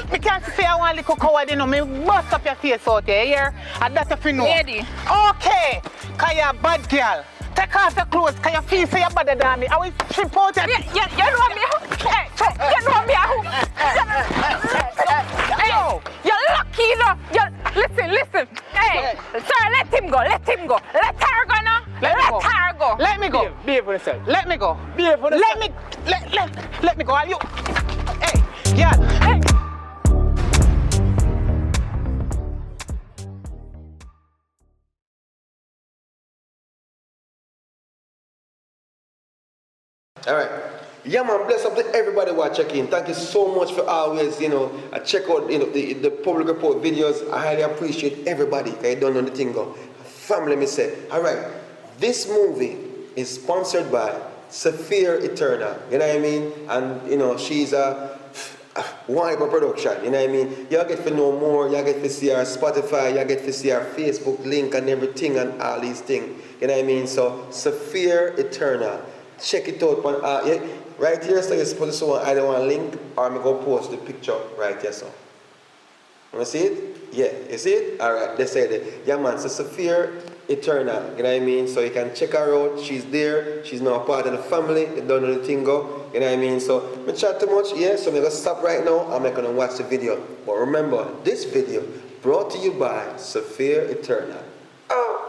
me can't say I want little coward, you know, me bust up your face out there, here. And that's if you know. Lady. Okay, cause you're a bad girl. Take off your clothes, cause you feel so you're better than me. I will strip out your... You know me who? Hey, you know me who? Hey, you're lucky, you know. Listen. Hey, sir, let him go. Let her go now. Let her go. Let me go. Behave for yourself. Let me go. Behave for yourself. Let me go. Are you... Hey, girl. Hey. All right. Yeah, man, bless up to everybody who are checking. Thank you so much for always, check out, the public report videos. I highly appreciate everybody. I don't know the thing go. Family, me say. All right. This movie is sponsored by Sapphire Eternal, you know what I mean? And you know, she's a wiper production, you know what I mean? You get to know more, you get to see her Spotify, you get to see her Facebook link and everything and all these things, you know what I mean? So Sapphire Eternal, check it out on yeah, right here. So you're supposed to either one link or I'm going to post the picture right here. So you want to see it? Yeah, you see it? Alright, they said it. Yeah man, so Sapphire Eternal, you know what I mean? So you can check her out, she's there, she's now a part of the family, you don't know the thing go, you know what I mean? So, I chat too much, yeah, so I'm going to stop right now, I'm not going to watch the video. But remember, this video brought to you by Sapphire Eternal. Oh!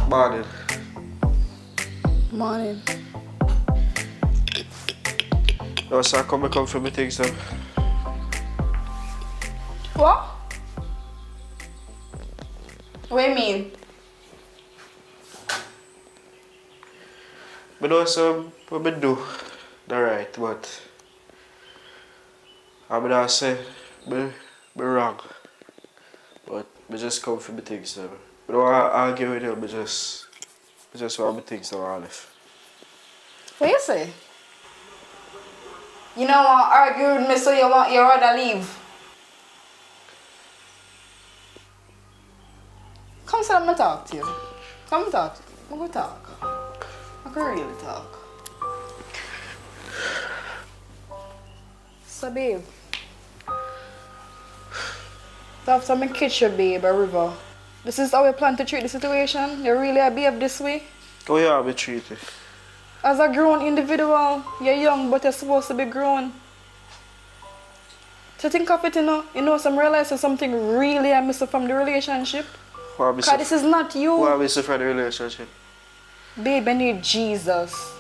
Morning. Morning. No, so I come for my things now. What? What do you mean? I know some what I do, not right, but I'm not say me wrong. But I just come for my things now. I don't want to argue with you, I just want my things now, Olive. What you say? You don't want to argue with me, so you want your rather leave. Come sit down and talk to you. Come talk. I'm going to talk. I can really talk. So babe, after me catch you, babe, a river. This is how you plan to treat the situation? You really behave this way? How you have me treated? As a grown individual, you're young but you're supposed to be grown. To think of it, you know, some realizing something really I miss from the relationship. Because this is not you. Why are we from the relationship? Babe, you need Jesus.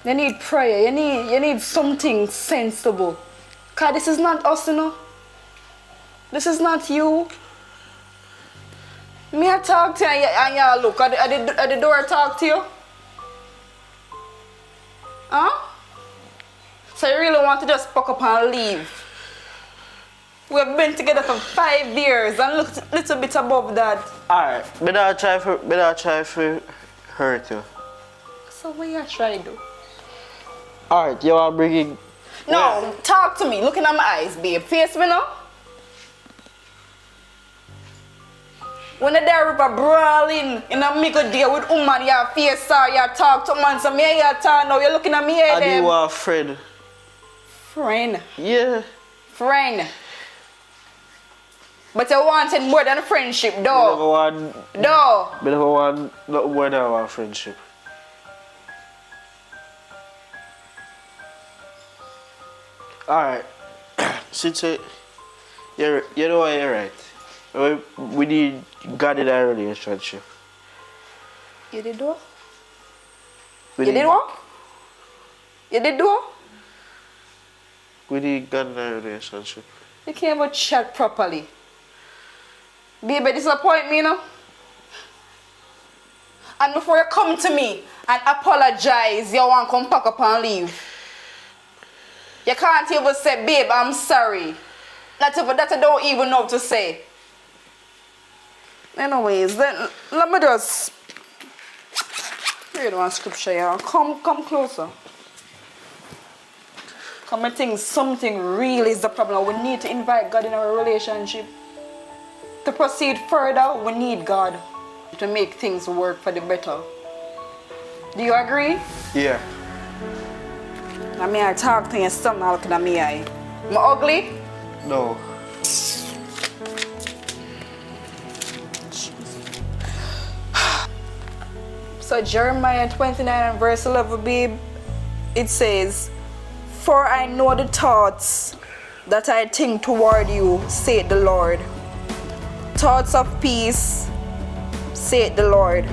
You need prayer. You need something sensible. Because this is not us, you know. This is not you. Me I talk to you and you look at the door talk to you? Huh? So you really want to just pack up and leave? We've been together for 5 years and look a little bit above that. Alright, I don't try to hurt you. So what you try to do? Alright, you are bringing... No, talk to me. Look in my eyes, babe. Face me now. When the there river brawling in a middle day with woman, you face her, you talk to man, so me you talk now, you looking at me here. And you are a friend. Friend? Yeah. Friend. But you wanted more than a friendship, though. I never want... Though. I never want nothing more than our friendship. Alright. Since you know what, you're right. We need God in our relationship. You did what? We You did what? You did what? We need God in our relationship. You can't even chat properly. Baby, disappoint me, you know? And before you come to me and apologize, you want to come pack up and leave. You can't even say, babe, I'm sorry. Not even that I don't even know what to say. Anyways, then let me just read one scripture here. Come closer. Come, I think something really is the problem. We need to invite God in our relationship. To proceed further, we need God to make things work for the better. Do you agree? Yeah. I mean, I talk to you something like that. I'm ugly? No. So Jeremiah 29 and verse 11, babe, it says, "For I know the thoughts that I think toward you, saith the Lord. Thoughts of peace, saith the Lord.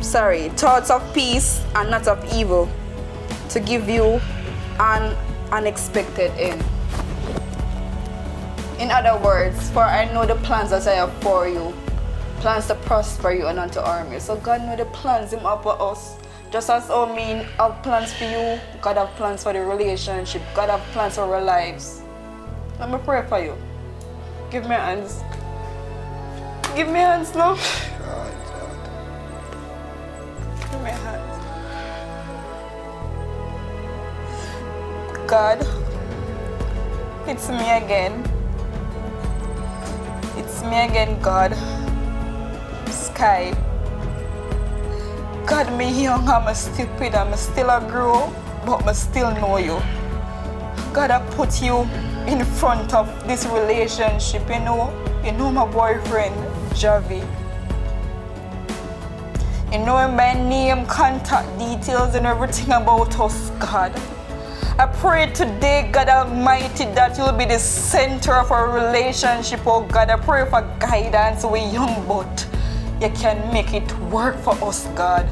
Sorry, thoughts of peace and not of evil, to give you an unexpected end." In other words, for I know the plans that I have for you, plans to prosper you and not to harm you. So God knows the plans Him have for us. Just as how me have plans for you, God have plans for the relationship. God have plans for our lives. Let me pray for you. Give me hands. Give me hands now. Give me hands. God, it's me again. It's me again, God. Sky. God, me young, I'm stupid, I'm still a grow, but I still know you. God, I put you in front of this relationship, you know my boyfriend, Javi. You know him by name, contact details, and everything about us, God. I pray today, God Almighty, that you'll be the center of our relationship, oh God. I pray for guidance with young, but you can make it work for us, God.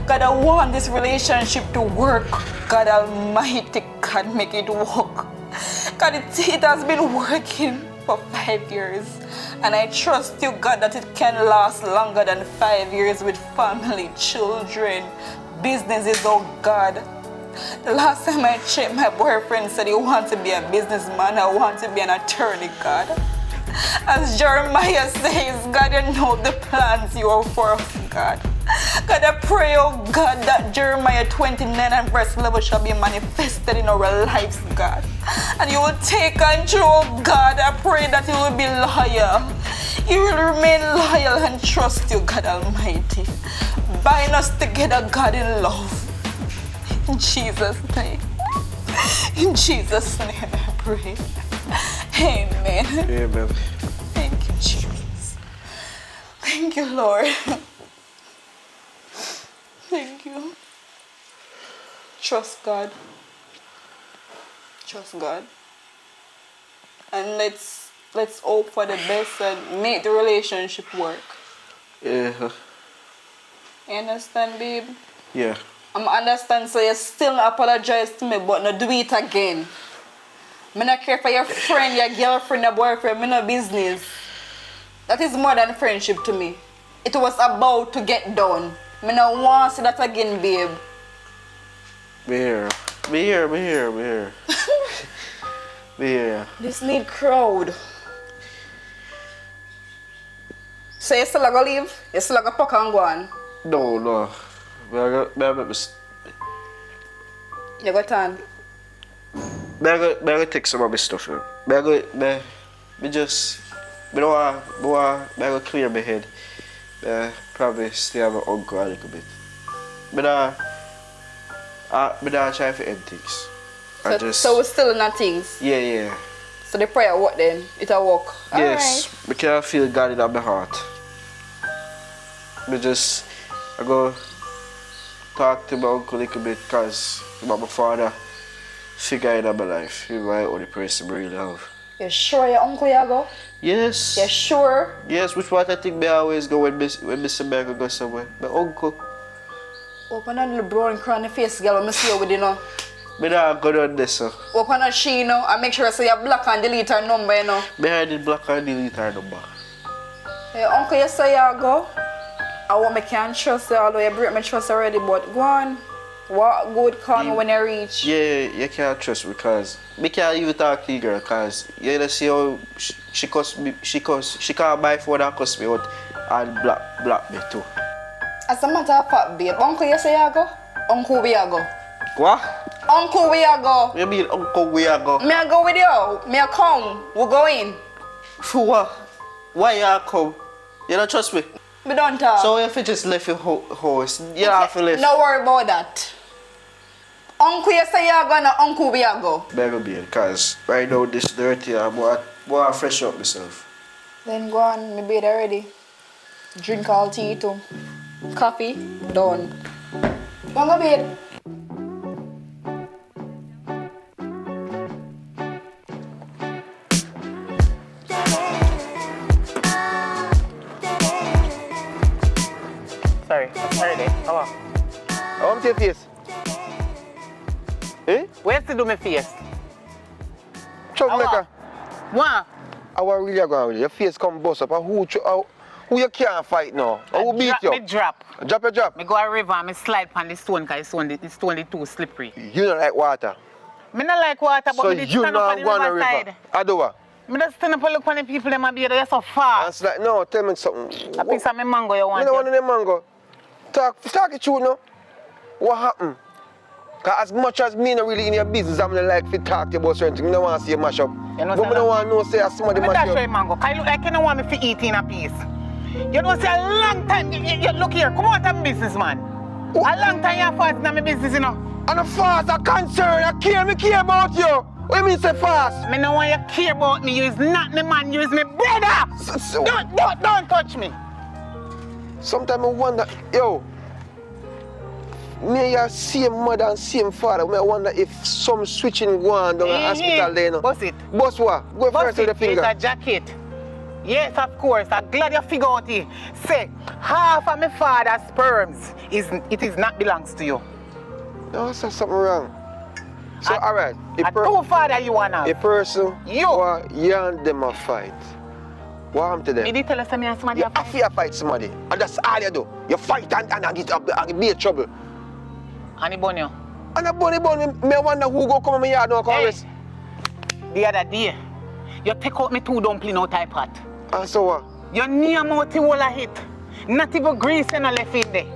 God, I want this relationship to work. God Almighty, God, make it work. God, it has been working for 5 years. And I trust you, God, that it can last longer than 5 years with family, children, businesses, oh God. The last time I checked, my boyfriend said he wants to be a businessman. I want to be an attorney, God. As Jeremiah says, God, you know the plans you have for us, God. God, I pray, oh God, that Jeremiah 29 and verse 11 shall be manifested in our lives, God. And you will take control, God. I pray that you will be loyal. You will remain loyal and trust you, God Almighty. Bind us together, God, in love. In Jesus' name. In Jesus' name I pray. Amen. Amen. Thank you, Jesus. Thank you, Lord. Thank you. Trust God. Trust God. And let's hope for the best and make the relationship work. Yeah. You understand, babe? Yeah. I understand, so you still apologize to me, but not do it again. I don't care for your friend, your girlfriend, your boyfriend, me no business. That is more than friendship to me. It was about to get done. I don't want to see that again, babe. Be here. Be here, be here, be here. Be here. This need crowd. So you still gonna leave? You still gonna pack and go on? No. I You got on? gotta take some of my stuff in. I gotta clear my head. Probably stay with my uncle a little bit. I try to end things. So we're still in that things? Yeah. So the prayer what then? It'll work? Yes, I can feel God in my heart. I go talk to my uncle a little bit because my father figure in my life. He's my only person I really love. You sure your uncle you go? Yes. You sure? Yes, which what I think I always go when Mr. Mega go somewhere. My uncle. Open a little brown crown face girl when I see you with you know. I don't go down this. Open a she you know and make sure I say you block and delete her number you know. I did block and delete her number. Your uncle you say you go? I want me can trust you although you break my trust already but go on. What good call me when you reach? Yeah, you can't trust me because I can't even talk to you girl because you see how she can't buy phone and cuss me out. and black me too. As a matter of fact, babe, uncle you say you go? Uncle we a go. What? Uncle we a go. You mean uncle we are go? Me a go with you. Me a come. We go in. For what? Why you come? You don't trust me? We don't talk. So if you just left your house, you have to live. No worry about that. Uncle you say you go, no uncle we a go. Better be, because right now this dirty, boy, I fresh up myself. Then go on, me bed already. Drink all tea too. Coffee, done. Go to bed. Sorry, there. How are? I want your face. Eh? Where's to do my face? Troublemaker. What? How are really going with you? Your face come bust up. And who you can't fight now? Who beat you? Me drop. Drop your drop. Me go a river and me slide on the stone because the stone is too slippery. You don't like water. Me not like water, but So me did you stand up not on the go on the riverside. river. I do what? Me just stand up and look on the people them and be there. You're so And far. it's like, no, tell me something. A piece of me mango you I want. don't want any mango. Talk it true now. What happened? Because as much as me not really in your business, I'm not like to talk to you about certain things. I don't want to see you mash up. You know But I don't want to know say somebody Me mash dash up. you mango. Cause you look like you don't want me to eat in a piece. You know say a long time. You look here. Come out of my business, man. A long time you fast in my business, you know. And a fast, a concern, me care about you. What you mean say fast? Me know why you care about me. You is not the man. You is my brother. Don't touch me. Sometimes I wonder, yo, me and same mother and same father. I wonder if some switching go on down the hospital there. Boss it. Boss what? Go Boss first with the it. finger. It's a jacket. Yes, of course. I'm glad you figure out it. Say, half of my father's sperms is not belongs to you. No, so something wrong. So, all right. A two father you want now. A person You. you and them a fight. What happened to them? Me did tell us me and somebody You have to fight somebody. And that's all you do. You fight and be in trouble. And he born you. And a bunny, me wonder who go come in my yard now. Hey, the other day, you take out me 2 dumpling out of pot. And so what? You name out the whole of it. Not even grease and left in there.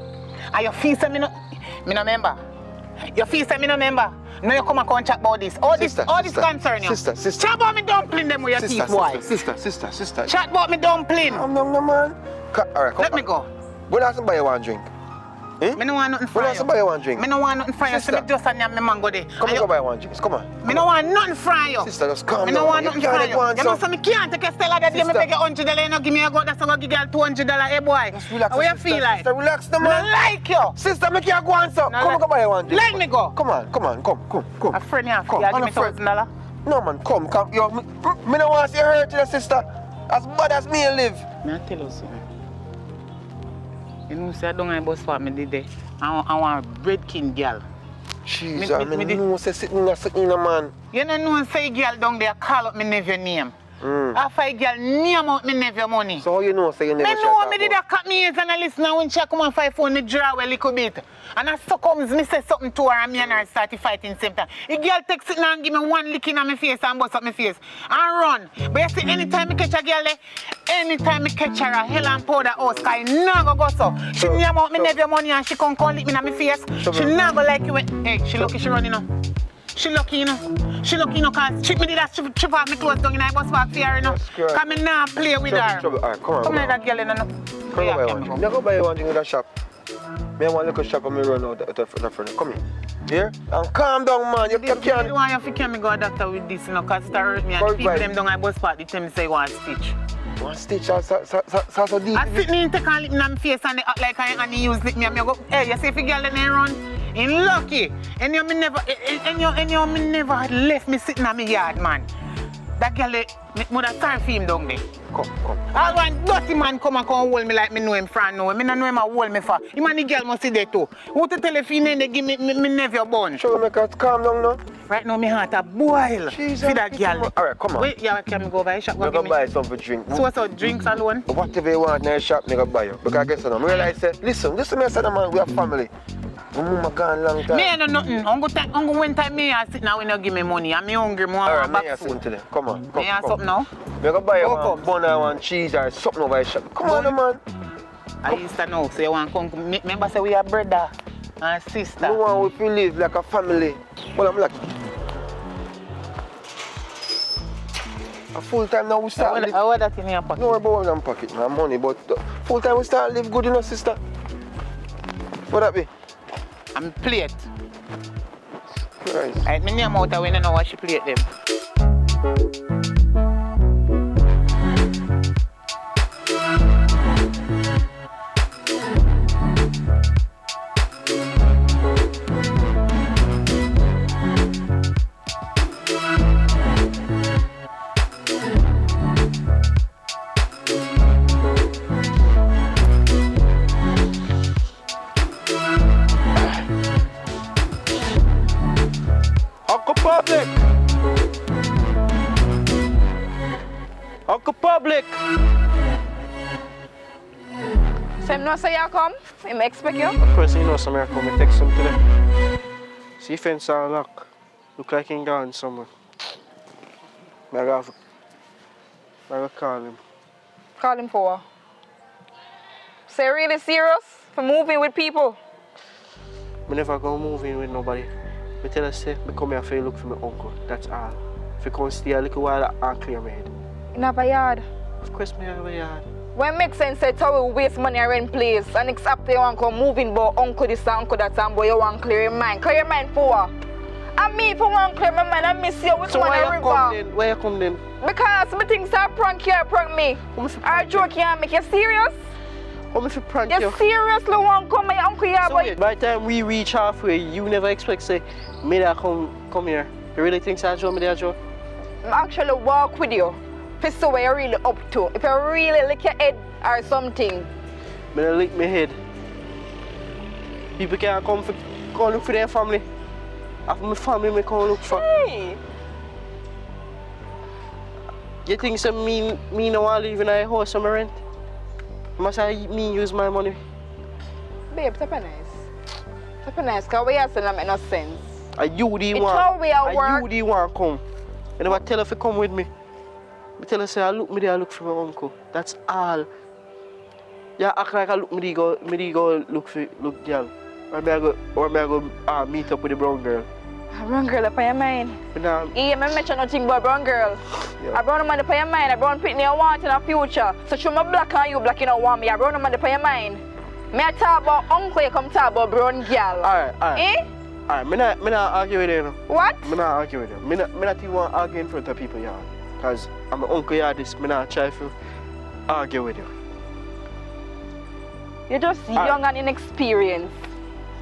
And you feel say me no remember. You feel say me no remember. Now you come and come chat about this. All this concern you. Sister. Chat about me dumpling them with your teeth, boy. Sister. Chat about me dumpling. I'm no man. All right, come Let me go. When I somebody want drink? Me no want nothing from When I you. somebody want drink? Me no want nothing from you. So Sister. me just and me mango there. Come on, go buy one drink. Come on. Me no want nothing from you. Sister, just calm Me down. no want You nothing can't from let you. go on You know, some- so me can't take a Stella that day. Me Sister. beg you $100. You no give me a go. That's how I give you $200. Hey boy. Just relax. How you sister. feel like? Sister, relax, no Me no man. like you. Sister, make you go on so. No, Come on, go buy one drink. Let me go. Come on. Come. A friend here. Come, You give I'm me a friend. $1,000. No man, come. Yo, me no want to see her hurt to the sister. As bad as me live. Me I tell you something. You know, say I don't want to bust for me today. I want a bread king girl. Jesus, Me me did- know say sitting in a man. You don't know say girl down there call up me nephew name. After a girl name out me nephew money. So how you know say you never Me know me did a cut me ears and I listen and when she come on 5 phone me draw a little bit. And as so comes me say something to her and me and her start to fight in same time. The girl takes it and give me one lick in my face and bust up my face and run. But you see anytime me catch a girl there, anytime me catch her a hell and powder house, cause I never go so. She name out me nephew money and she come lick me in my face. She never like you. Hey, she lucky she running now. She lucky, you know, cause she me did that strip off me clothes down in her bus park for her, you know. Cause me not play with her. Trouble. All right, come on. Come here, that girl, you know. Come buy one drink. Go buy one drink in that shop. Me want little shop and me run out the front. Come here. And calm down, man. You I don't can't. want you to me go a doctor with this, you know, cause it hurt me. And Go the people buy. them down at bus park, they tell me say you want stitch. One stitch so deep. I sit me and take a lip in my face and they act like I and they use lip me and me go, hey, you see if a girl then run? In lucky. And you me never had left me sitting on my yard, man. That girl, me would have sorry for him down there. Come. All one dirty man come and hold me like me know him from now. Me not know him a hold me for. Him and the girl must see there too. Who to tell if he they give me nephew bun? Troublemaker, calm down now. Right now, my heart a boil. Jesus, See that girl. all right, come on. Wait, yeah, can we go buy a shop? We go buy something to drink. So what's up, drinks alone? Whatever you want in the shop, me go buy you. Because I guess I realize, say, listen, me say, man, we are family. My mama gone long time. Me I know nothing. Uncle when time me I sit now when you give me money. I'm hungry, more Alright, back me I food. sing today. Come on. Me I something now? We go buy you Go one bun and one cheese or something over the shop. Come on, man. I used to know, so you want to come. Remember, say we are brother and sister. No one we live like a family. Well, I'm like a full time now we start. I want that in your pocket. No worry about what I'm pocket, my money, but full time we start live good, you know, sister. What that be? I'm plate. Christ. Right, me name out when I know what she plate them. Uncle Public! So him know say you come? Him expect you? Of course, you know some I come and text him today. See fence are locked. Look like he gone somewhere. I gotta call him. Call him for what? So you really serious? For moving with people? I never go moving with nobody. I tell her, say, I come here for you look for my uncle. That's all. If you come stay a little while, I'll clear my head. In a yard? Of course, I have a yard. When makes sense say how we waste money and rent place and next after you want to come moving but uncle this and uncle that and boy you want to clear your mind. Clear your mind for what? And me for one clear my mind and miss you with So one why you river. come then? Why you come then? Because me think say prank you or prank me. Or joke you and make you serious? How much you prank You you? seriously want to come my uncle here So boy? wait, by the time we reach halfway, you never expect say, me that come here. You really think I joke me there, Joe? I actually walk with you. To see what you're really up to. If you really lick your head or something. Me don't lick my head. People can't come look for their family. After my family, me come look for. Hey! You think some me no want to live in a house on my rent? Must I me use my money? Babe, it's nice. It's nice because what you're saying that make no sense. Are you the It's one? how we are Are you work. the one come? I never tell her if you come with me. I tell her say I look me there, I look for my uncle. That's all. You act like I look me go look girl. Or me I go meet up with the brown girl. A brown girl up on your mind. Nah, Yeah, I mention nothing about brown girl. Yeah. A brown man up on your mind. A brown pitney you want in the future. So show me black and you black you don't want me. A brown man up on your mind. Me I talk about uncle, you come talk about brown girl. alright. Eh? Alright, me not argue with you now. What? Me not argue with you. Me not even want to argue in front of people yard. Cause I'm an uncle yard this, me not try to argue with you. You're just young and inexperienced.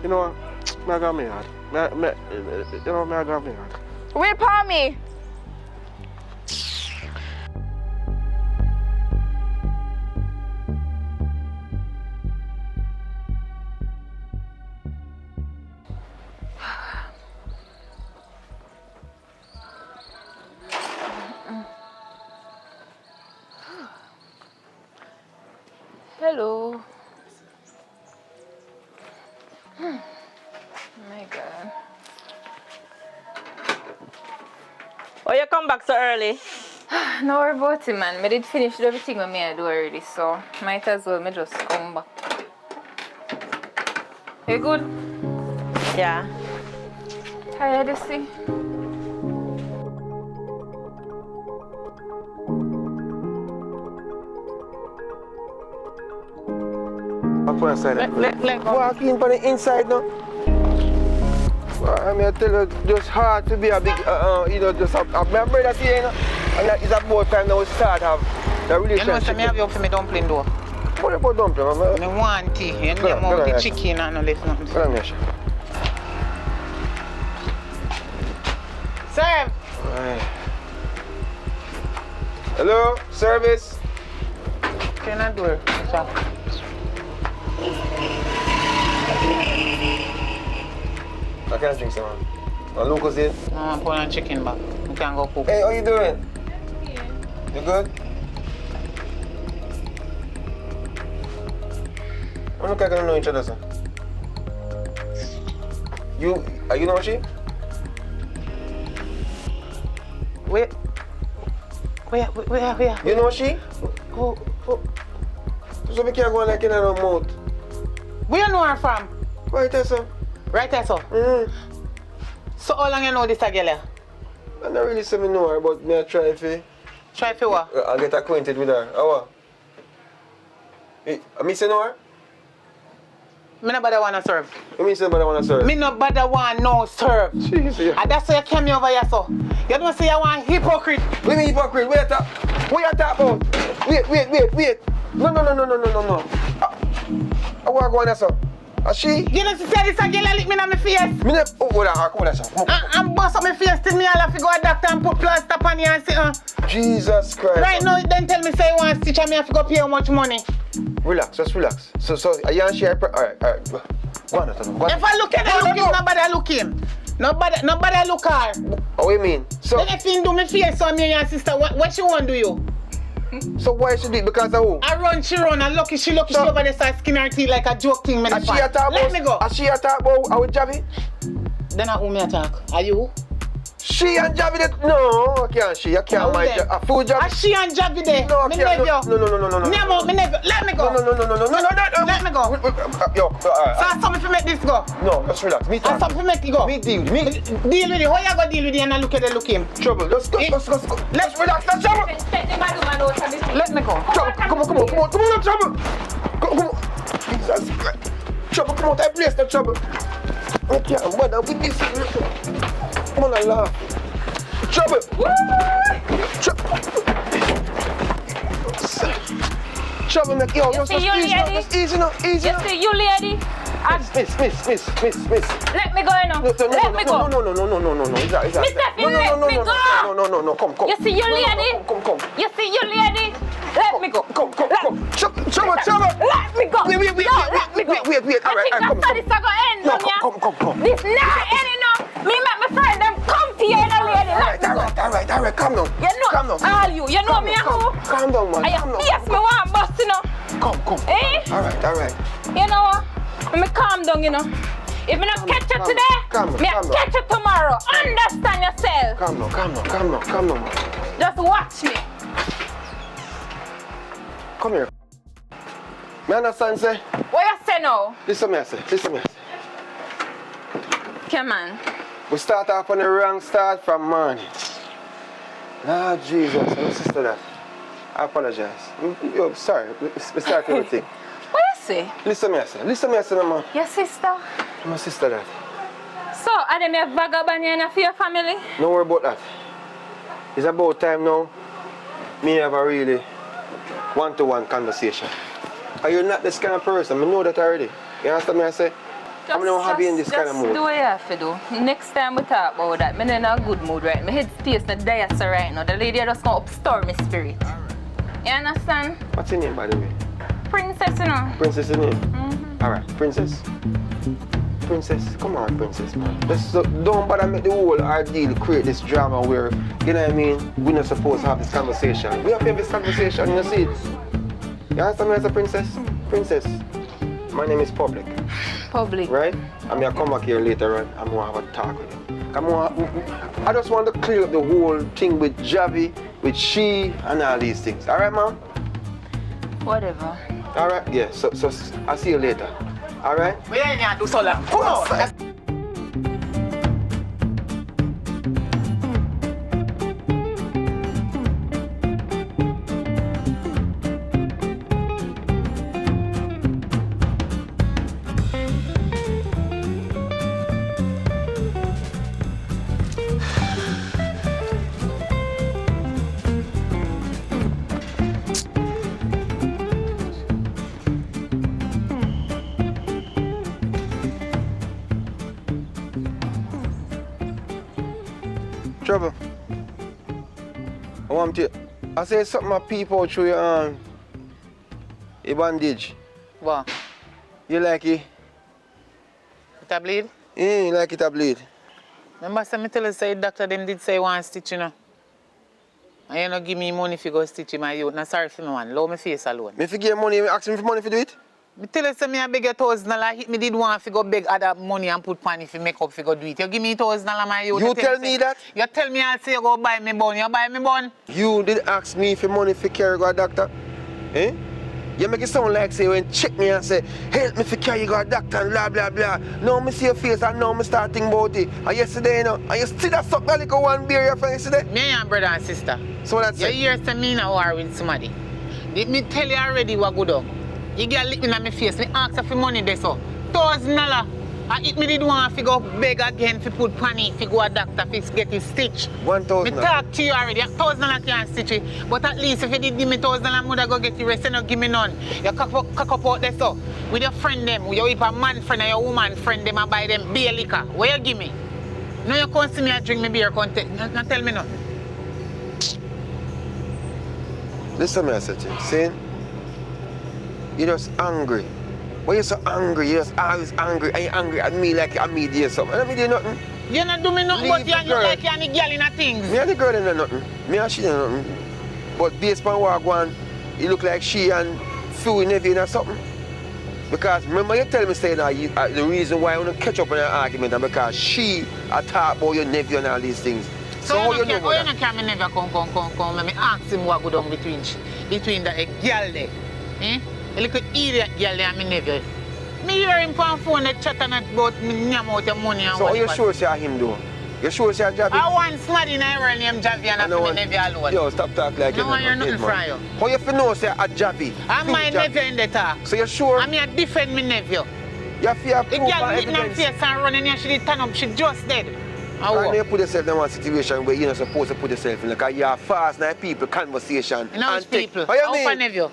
You know what? Me I got me yard. Me I got me yard. Wait for me. Hello. My God. Oh, you come back so early? No worry about it, man. I did finish everything with me I do already, so might as well me just come back. You good? Yeah. Tired, you see? Walk on the side. Let go. Walk in for the inside now. I mean, I tell you, just hard to be a big, just a my brother see, you know, and that is about time now we start have the You know, relationship. so me have you up for me dumpling though. What about dumpling, man? Me want tea. You Go on, know go the on, chicken and all this nothing. What am I saying? Serve! Hello, service. Open the door. Sir. I can't drink some, man. And Lucas in. No, I'm putting chicken back. We can go cook. Hey, how you doing? You good? I don't know each other, sir. You know she? Where? You know she? Oh. So we can't go like in her mouth. Where you know her from? Right there, sir. Right there, so. So how long you know this girl? I don't really say me know her, but me I try if Try for what? I get acquainted with her. How? Me say know her? Me no bother wanna serve. You mean say nobody wanna serve? Me no bother want no serve. Jesus. And that's why you came over here, so. You don't say you want hypocrite. What mean hypocrite? What you talk about? Wait. No. I want to go on there, sir. She? You know, she said this again, lick me in my face. Me ne... Oh, hold on, come on, sir. I'm bust up my face till me, I'll have to go to the doctor and put plaster on you and say, Jesus Christ. Right now, then tell me, say you want to stitch and me have to go pay how much money. Relax, just relax. So, are you and she... Alright. Go on, go on. If I look at her, nobody look him. Nobody look her. What do you mean? So... Then if you do me face, so me and your sister, what she want to do you? So why she do it? Because of who? She run, and lucky she over there start skin her teeth like a joke thing. Let me go. As she attack about with Javi? Then who me attack? Are you? She and Javi that... No, can't she? You can't mind a fool Javi. She and Javi there? No, me can't. No. No. Me never. Let me go. No. Let me go. Yo, So I something to make this go. No, just relax. Me talk. Something to make it go. Me deal. Deal with it. How you go deal with it and look at it, look him? Trouble. Let's go. Let's relax. Let's trouble. Let me go. Trouble. Come on, trouble. Come on. Jesus Christ. Trouble, come on, that place, the trouble. Okay, I'm bad with this. Come on, I laugh. Trouble. Trouble, make yo, just easy now. You see you lady? Miss. Let me go, you know. Let me go. No. Is that? Miss Steffi, let me go. No. Come. You see you lady? Come. You see you lady? Let me go. Come. Trouble. Let me go. Wait. Let me go. Wait. All right, come. This is gonna end, No, Sonia. come. This not ending now. Me make my friend them come to you, lady. All right, calm down. Calm down. All you know me who? Calm down, man. Yes, me want bust, you know. Come. Eh? All right. You know what? Me calm down, you know. If me not catch you today, me catch you tomorrow. Understand yourself. Calm down. Just watch me. Come here. Me understand, say. What you say now? Listen me, I say. Come on. We start off on the wrong start from morning. Ah, Jesus, my sister that. I apologize. Yo, sorry. We start everything. What you say? Listen me, I say, no, man. Your sister? My sister that. So, are they a vagabond in for your family? Don't worry about that. It's about time now. Me have a really one-to-one conversation. Are you not this kind of person? I know that already. You understand me, I say? I'm not happy in this kind of mood. Just do what you have to do. Next time we talk about that, I'm in a good mood right. My head space not dire so right now. The lady just gonna upstorm my spirit. You understand? What's your name, by the way? Princess, you know. Princess, your name? Alright, Princess. Come on, Princess, man. Don't bother make the whole ordeal create this drama where, you know what I mean, we're not supposed to have this conversation. We have to have this conversation, you see it? You understand me as a princess? Princess, my name is Public. Right? I'm going to come back here later on. I'm going to have a talk with you. I just want to clear up the whole thing with Javi, with she, and all these things. Alright, ma'am? Whatever. Alright? Yeah, so I'll see you later. Alright? We ain't gonna do so long. Come on. Trouble. I say something I peep out through your bandage. What? You like it? It a bleed? Yeah, you like it a bleed. Remember, me tell you, say doctor them did say one stitch, you know. And you don't give me money if you go stitch in my youth. Not sorry for me, man. Low my face alone. Me if you give money, ask me for money to do it? Me tell you, say me a beg you $1,000. Me did want to go beg other money and put money for make up for go do it. You give me $1,000, my youth. You tell me that? You tell me I'll say you go buy me bun. You buy me bun. You did ask me for money for carry go a doctor. Eh? You make it sound like say when check me and say, help me for carry you go a doctor and blah blah blah. Now me see your face and now me start thinking about it. And yesterday, you know, and you still that suck that little one beer your friend yesterday? Me and brother and sister. So that's You it. hear say me in a war with somebody. Did me tell you already what good up? You get lick me in my face. Me ask her for money there so. $1,000. And if me did want to go beg again to put money to go a doctor to get it stitched. Me 1,000. talk to you already. $1,000 can't stitch it. But at least if you did give me $1,000, I would go get the rest and not give me none. You cock up out there so. With your friend them, with your man friend or your woman friend them and buy them beer liquor. Where you give me? Now you come see me and drink me beer content. Not tell me nothing. Listen, me, I said to you, see? You're just angry. When you're so angry, you're just always angry. And you're angry at me like I me do something. I don't do nothing. You not do me nothing, but Leave you the girl. like you and the girl in a things. Me and the girl ain't do nothing. Me and she ain't do nothing. But based on what one, it look like she and Phil nephew or something. Because remember you tell me saying that the reason why I want to catch up in an argument is because she talk about your nephew and all these things. So how you know know that? you can me never come. Let me ask him what go down between the girl there. Eh? A little idiot girl there and me nephew. Me hear him on phone they chatting about me nyam out your money and So whatever. you sure say him though? You sure say Javi? I want somebody in a world named Javi and I know feel what- me nephew alone. Yo, stop talking like No one hear nothing from you. How you feel know say a Javi? I'm True my Javi. nephew in the talk. So you sure? I mean I defend me nephew. You feel The proof girl and beating her evidence? face and running here, she did turn up, she just dead. And you put yourself in one situation where you're not supposed to put yourself in, because you're fast now people conversation. You know which and take- people? How you How mean? my nephew?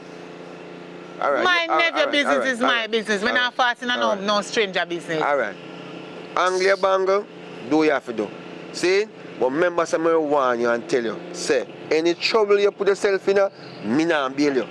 All right. My all right, nephew all right, business all right, is all my right, business. Me all not right, fasting and all right. no stranger business. All right. Angle your bangle, do what you have to do. See? But remember something I warn you and tell you. Say, any trouble you put yourself in, me not bail you.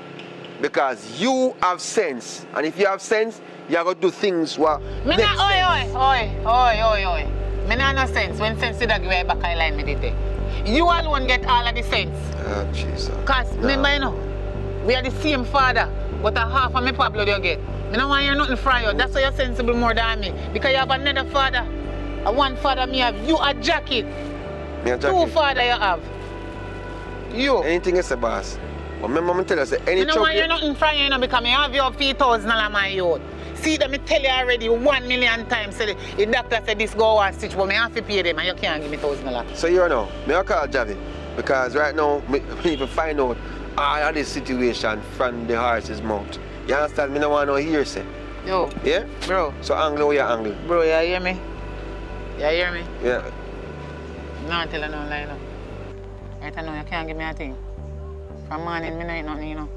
Because you have sense. And if you have sense, you are going to do things what Me makes not, sense. oi. Me not no sense. When sense did I give you back I line me did there. You alone get all of the sense. Oh, Jesus. Cause remember you know, we are the same father, but a half of me Pablo you get. Me don't want to hear nothing from you. That's why you're sensible more than me. Because you have another father. A one father me have. You a jacket. Me a Two jacket. father you have. You. Anything is a boss. But remember me tell you, say, any Me don't trouble want to hear nothing from you, because me have you up $3,000 my youth. See that me tell you already 1 million times. Say the doctor said this go and stitch, but me have to pay them and you can't give me $1,000. So you know, me I call Javi because right now me even find out all of this situation from the horse's mouth. You understand? Me no want no hearsay. Yo, Yeah? bro. So angle where you angle. Bro, you hear me? You hear me? Yeah. No, tell you no lie no. Right now you can't give me a thing. From morning, me no eat nothing, you know.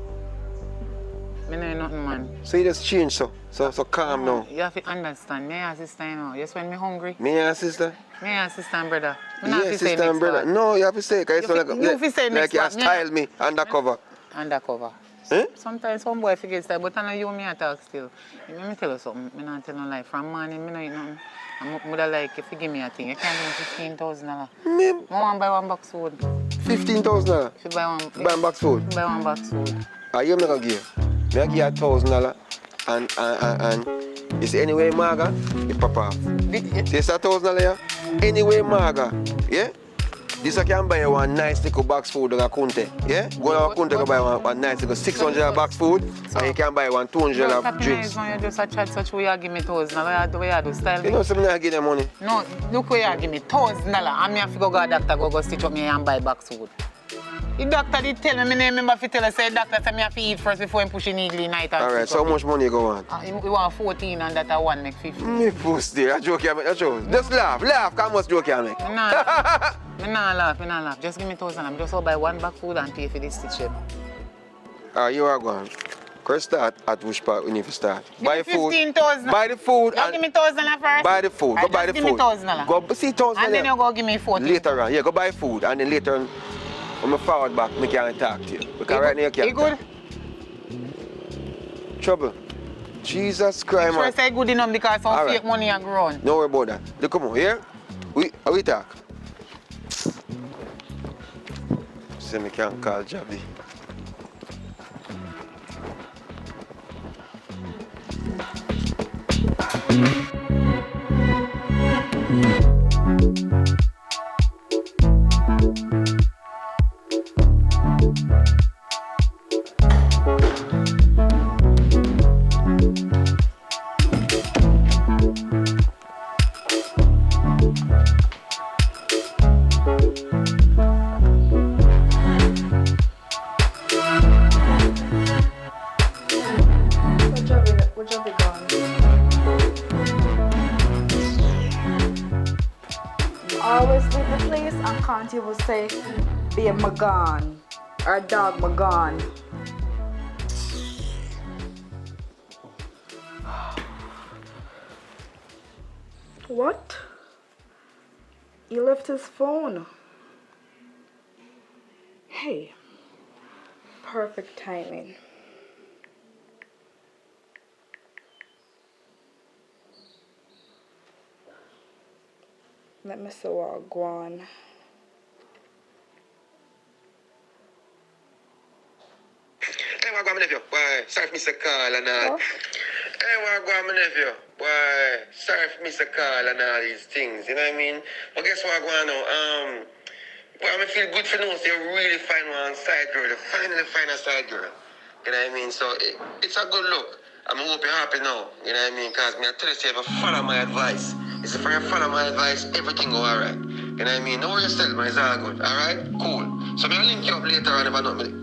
Me no eat nothing, man. So you just change so calm now. You have to understand. Me and sister, you know. Just when me hungry. Me and sister? Me and sister and brother. Me not Yeah, fi say sister and next brother. part. No, you have to say it. 'Cause it's You like, fi- you fi say like next you part. style me undercover. Undercover. Eh? Sometimes some boy forgets that, but I know you and me I talk still. Let me tell you something. Me not tell no lie. From morning, me no eat nothing. I'm would like if you give me a thing. You can't give me $15,000. Me, I want to buy one box food. $15,000. If you buy one, Buy box food. buy one box food. You not gonna give. Me I give you $1,000 and it's anyway maga, it pop off. This $1,000 here. Anyway maga, yeah? This I can buy you one nice little box food at Kunte, yeah? Go to Kunte go buy one nice little $600 box food and you can buy one $200 drinks. You just a chat such way you give me $1,000. Where you do style You know something I give them money. No, look where you give me $1,000. And me have to go to the doctor go stitch up me and buy box food. The doctor did tell me, I remember if he tell us, say doctor said me have to eat first before him push in eagle night. Alright, so how much money you go on? He want 14 and that I want make 15. Me post there, a joke you make, a joke. Just laugh, how much joke you make? Me not laugh. Just give me $1,000. I'm just going to buy one bag food and pay for this stitch. You are going. First start at which part we need to start? Buy me food. 15,000. Buy the food. You and give me $1,000 first? buy the food. Go buy the give food. me $1,000. Go see $1,000. And then you go give me 14. Later on, yeah, go buy food and then later on, when I forward back, I can't talk to you. Because right now you can't. You good? talk. Trouble. Jesus Christ, Sure man. say good enough because some All right. fake money are grown. Don't worry about that. Look, come on, here. We talk. Say me can't call Javi. just leave the place and can't even say, babe, my gone, or dog, my gone. What? He left his phone. Hey, perfect timing. Let me see what I'll go on. Hey, what go on, my nephew? Why? Sorry for Mr. Call and all. Hey, what go on, my nephew? Why? Sorry for Mr. Call and all these things. You know what I mean? But guess what go on now? Well, I feel good for now. So you really find one side girl. You finally find a side girl. You know what I mean? So it's a good look. I hope you're happy now. You know what I mean? Because I tell you, if you follow my advice, if you follow my advice, everything go alright. You know what I mean? Don't worry yourself, man. It's all good. Alright? Cool. So I'll link you up later on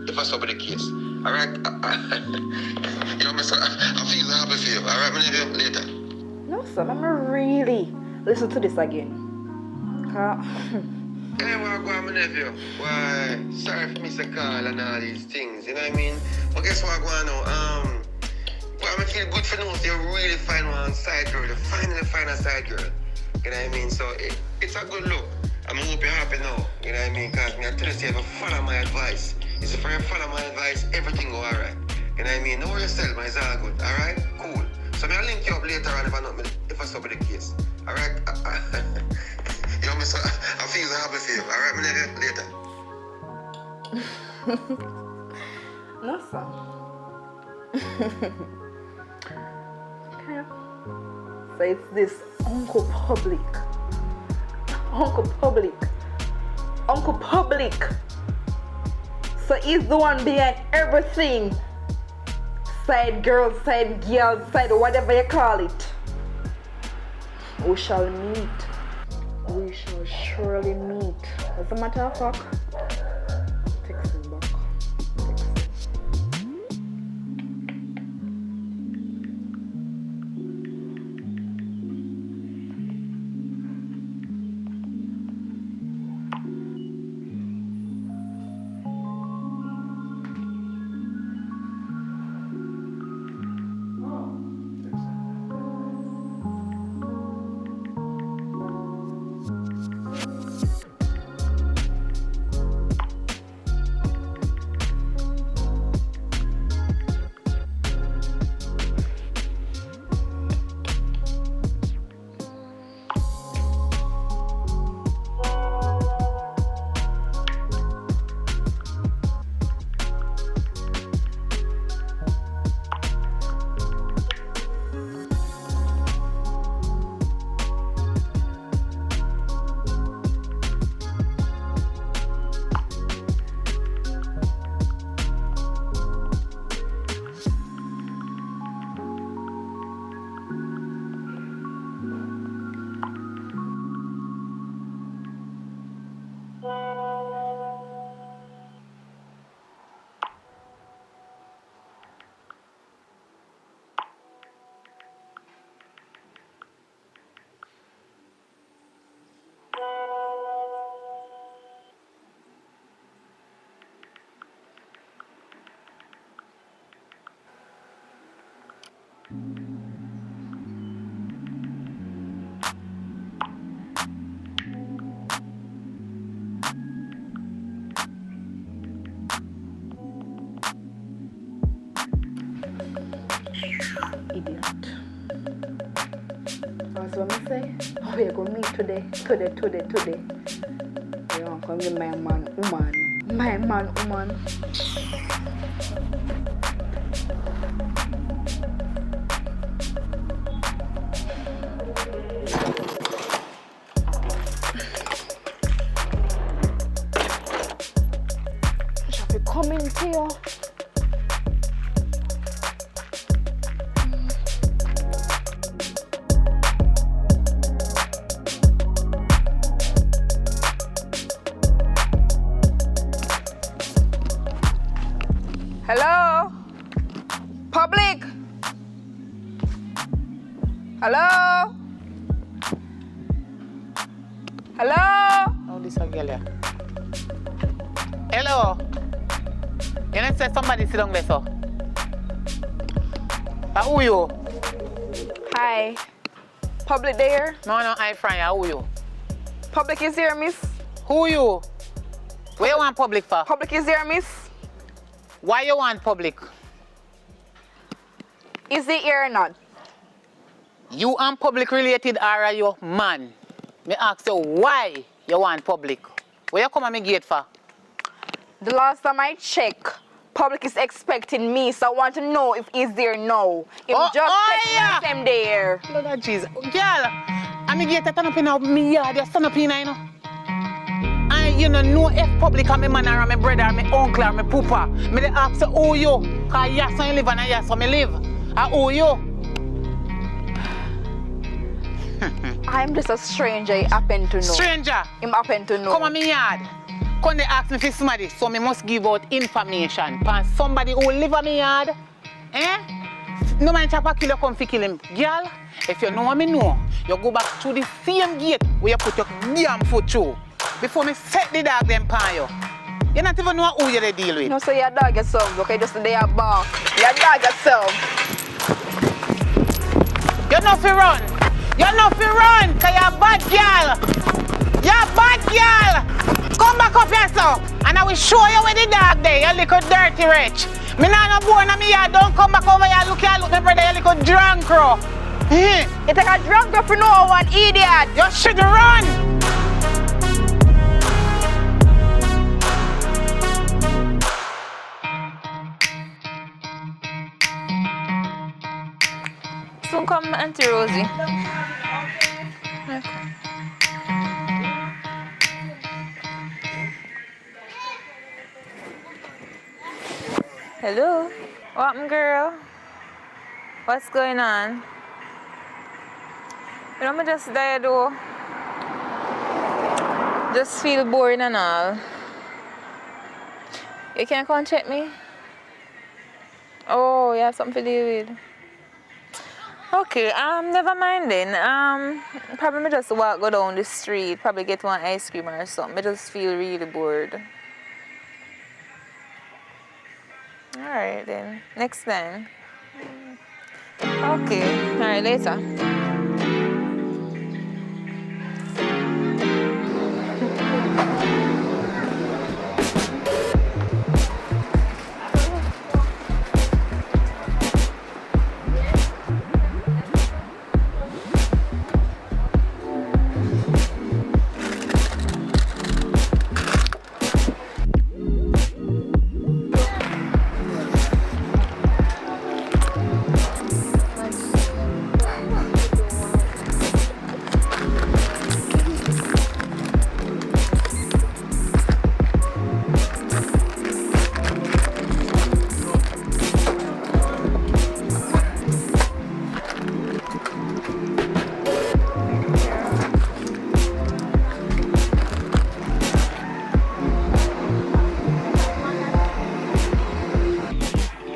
if I stop with the case. Alright? You know, so I feel happy for you. Alright, my nigga? Later. No, sir, let me really listen to this again. Hey, what go on, my nephew? Why? Sorry for Mr. Call and all these things. You know what I mean? But guess what go on now? Well, I feel good for now. So you really find one side girl. You finally find a side girl. You know what I mean? So it's a good look. I hope you're happy now. You know what I mean? Because I tell you, if you follow my advice, if you follow my advice, everything go alright. You know what I mean? Don't worry yourself, man. It's all good. Alright? Cool. So I'll link you up later on if I stop with the case. Alright? You know, so I feel happy for you. Alright, my nigga? Later. No, sir. Okay. So it's this Uncle Public. Uncle Public. Uncle Public. So he's the one behind everything. Side girls, side girls, side whatever you call it. We shall meet. We shall surely meet. As a matter of fact, text him back. Idiot. That's what I say. Oh, we're going to meet today. You want to come with my man, woman. My man, woman. Javi, come in here. Hello? Public? Hello? Hello? girl. Hello. You know say somebody sit down there, so. Who you? Hi. Public there? No, I friend. Who you? Public is here, miss. Who you? Where you want public for? Public is here, miss. Why you want public? Is it here or not? You and public related or are you man? Me ask you why you want public? Where you come at me gate for? The last time I check, public is expecting me, so I want to know if he's there now. If yeah. him there. Lord of Jesus. Girl, I'm gate to turn up in me yard, you stand up in you know. And you know if public are my man or my brother or my uncle or my papa. Me they ask you who you? Cause yes, I live and yes, I live. And who you? I'm just a stranger, he happen to know. Stranger? Him happen to know. Come on me yard. Come they ask me for somebody, so me must give out information. For somebody who live on me yard. Eh? No man chop a killer come fi kill him. Girl, if you know what me know, you go back through the same gate where you put your damn foot through. Before me set the dog them pan you. You not even know who you they deal with. No, so your dog yourself, okay? Just the day you bark. Your dog yourself. You know fi run. You know fi run, cause you're a bad girl. You're a bad girl. Come back up here, so. And I will show you where the dog there, you little dirty wretch. Me nah no born on me yard, don't come back over here, look, my brother, you little drunk crow. You take a drunk girl for no one, idiot. You should run. Soon come Auntie Rosie. Hello? What happened, girl? What's going on? You know, me just there though. Just feel boring and all. You can't come and check me? Oh, you have something to deal with. Okay, never mind then. Probably me just go down the street, probably get one ice cream or something. I just feel really bored. Alright then, next time. Okay, alright, later.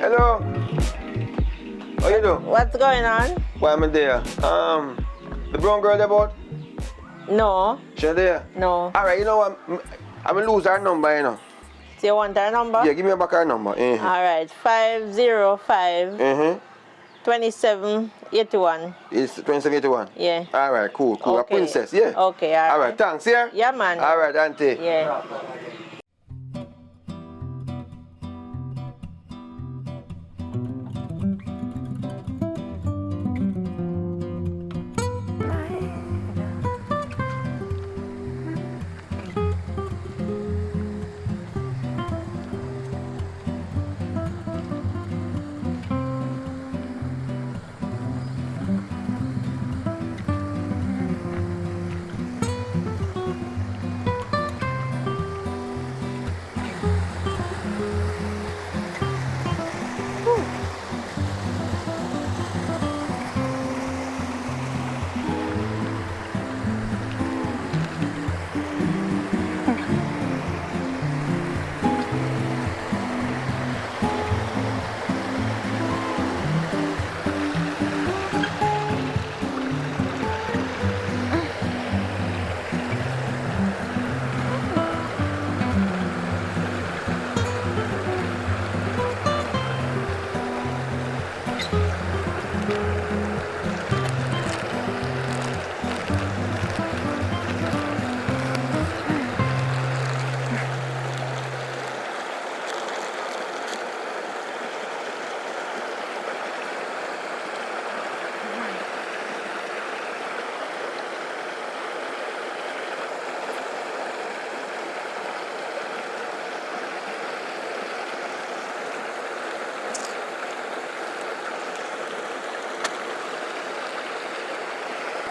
Hello. How you doing? What's going on? Why am I there? The brown girl there about? No. She there? No. Alright, you know what? I'm gonna lose her number, you know. So you want her number? Yeah, give me back her number. Alright, 505 2781. It's 2781? Yeah. Alright, cool. Okay. A princess, yeah? Okay, alright. Alright, thanks, yeah? Yeah, man. Alright, auntie. Yeah.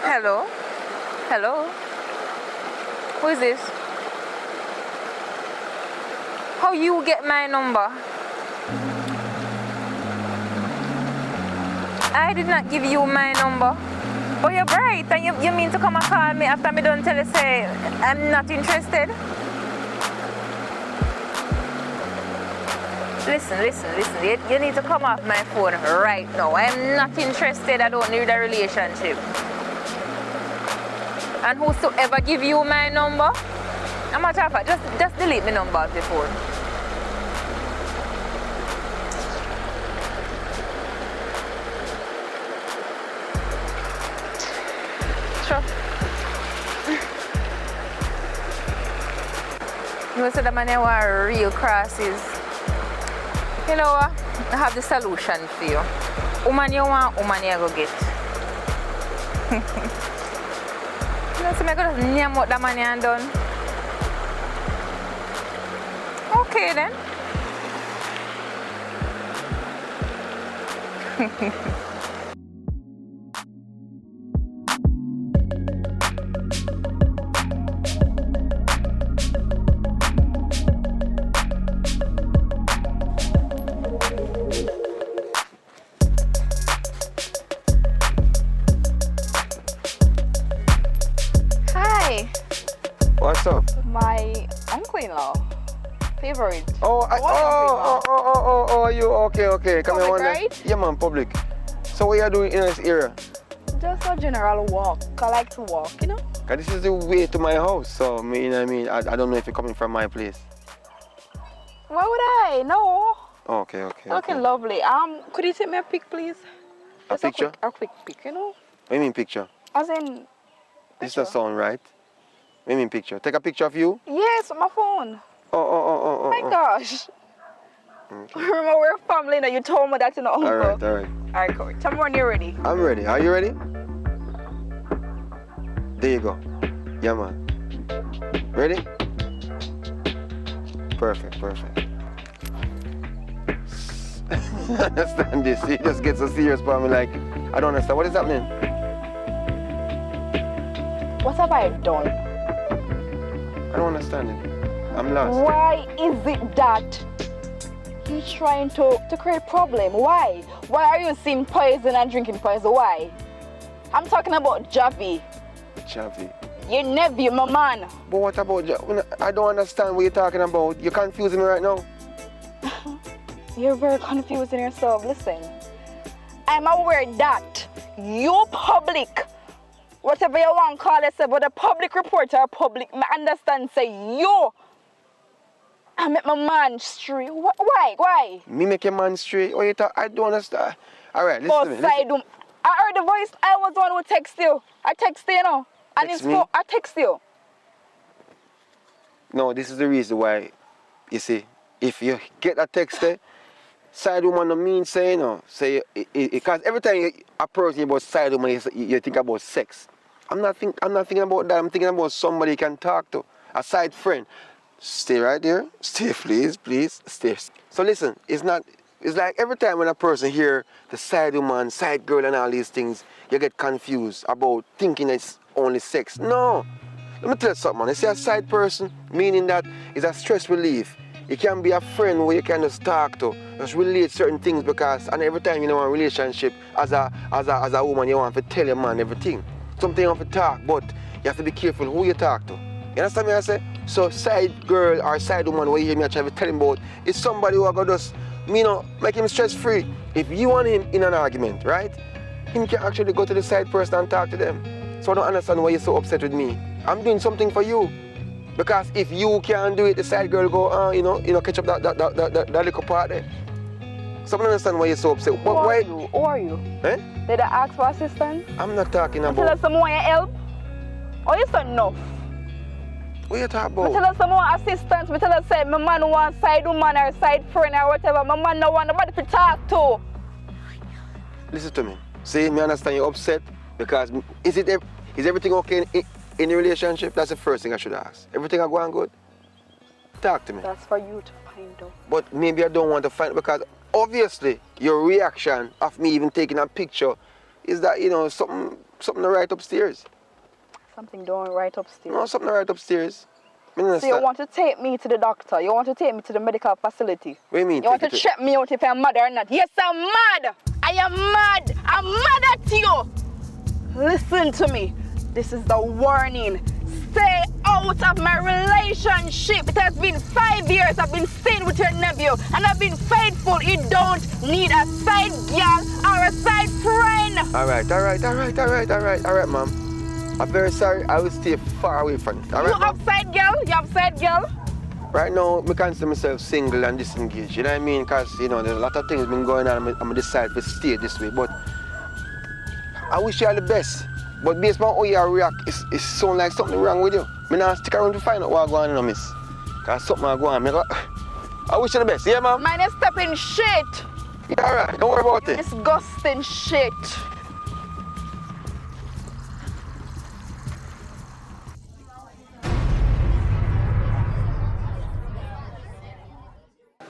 Hello? Hello? Who is this? How you get my number? I did not give you my number. But you're bright, and you mean to come and call me after me done tell you say I'm not interested? Listen. You need to come off my phone right now. I'm not interested. I don't need a relationship. And whosoever give you my number, I'm not sure, just delete my number off your phone. Sure. You said that man you want real crosses. You know what? I have the solution for you. Woman you want, woman you go get. You know, so I'm going to name what that man you done. Okay then. Hi, What's up? My uncle-in-law. Favorite. You okay. Come Public, here, right? Yeah, man, public. So what you doing in this area? Just a general walk. I like to walk, you know? Cause this is the way to my house, so you know what I mean. I don't know if you're coming from my place. Why would I? No. Okay. Looking lovely. Could you take me a pic, please? A Just picture? A quick pic, you know? What do you mean picture? As in. This does sound right. What do you mean picture? Take a picture of you? Yes, on my phone. Oh. My gosh. Okay. Remember, we're family now. You told me that, you know, uncle. All right. Alright, cool. Tell me when you're ready. I'm ready. Are you ready? There you go. Yeah, man. Ready? Perfect. Understand this. He just gets so serious for me, like, I don't understand. What is happening? What have I done? I don't understand it. I'm lost. Why is it that you're trying to create problem? Why? Why are you seeing poison and drinking poison? Why? I'm talking about Javi. Javi. Your nephew, my man. But what about Javi? I don't understand what you're talking about. You're confusing me right now. You're very confusing yourself. Listen, I'm aware that you public, whatever you want to call yourself, but a public reporter or public, I understand, say you. I met my man straight. Why? Me make your man straight? What you talk? I don't understand. All right, listen to me. Listen. I heard the voice. I was the one who text you. I text you, you know. And Text it's me? I text you. No, this is the reason why, you see, if you get a text there, side woman no mean say, you know, say, because every time you approach about side woman, you think about sex. I'm not thinking about that. I'm thinking about somebody you can talk to, a side friend. Stay right there. Stay, please, stay. So listen, it's like every time when a person hear the side woman, side girl and all these things, you get confused about thinking it's only sex. No. Let me tell you something, man. You see a side person, meaning that it's a stress relief. It can be a friend who you can just talk to, just relate certain things, because and every time you know a relationship as a woman, you want to tell your man everything. Something you want to talk, but you have to be careful who you talk to. You understand me I say? So side girl or side woman what you hear me try to tell him about is somebody who are gonna just make him stress free. If you want him in an argument, right? He can actually go to the side person and talk to them. So I don't understand why you're so upset with me. I'm doing something for you. Because if you can't do it, the side girl go, catch up that little part there. So I don't understand why you're so upset. Who are you? Eh? Did I ask for assistance? I'm not talking Tell about... us some more help? Or you said enough? What you talking Me about? tell us some more assistance. Me tell us say my man want side woman or side friend or whatever. My man no want nobody to talk to. Listen to me. See, me understand you're upset because is everything okay in the relationship? That's the first thing I should ask. Everything are going good? Talk to me. That's for you to find out. But maybe I don't want to find because obviously your reaction of me even taking a picture is that, something something right upstairs. Something doing right upstairs. No, something right upstairs. So you want to take me to the doctor? You want to take me to the medical facility? What do you mean? You want to check me out if I'm mad or not? Yes, I'm mad. I am mad. I'm mad at you. Listen to me. This is the warning. Stay out of my relationship. It has been 5 years I've been staying with your nephew and I've been faithful. You don't need a side girl or a side friend. All right, ma'am. I'm very sorry. I will stay far away from it. All right, You upside girl? You upside girl? Right now, I consider myself single and disengaged. You know what I mean? Because, you know, there's a lot of things been going on. I'm going to decide to stay this way. But I wish you all the best. But based on how you react, it sounds like something wrong with you. I'm not stick around to find out what's going on, miss. Because something is going on. I wish you the best. Yeah, ma'am? Mine is stepping shit. Yeah, all right. Don't worry about it. Disgusting shit.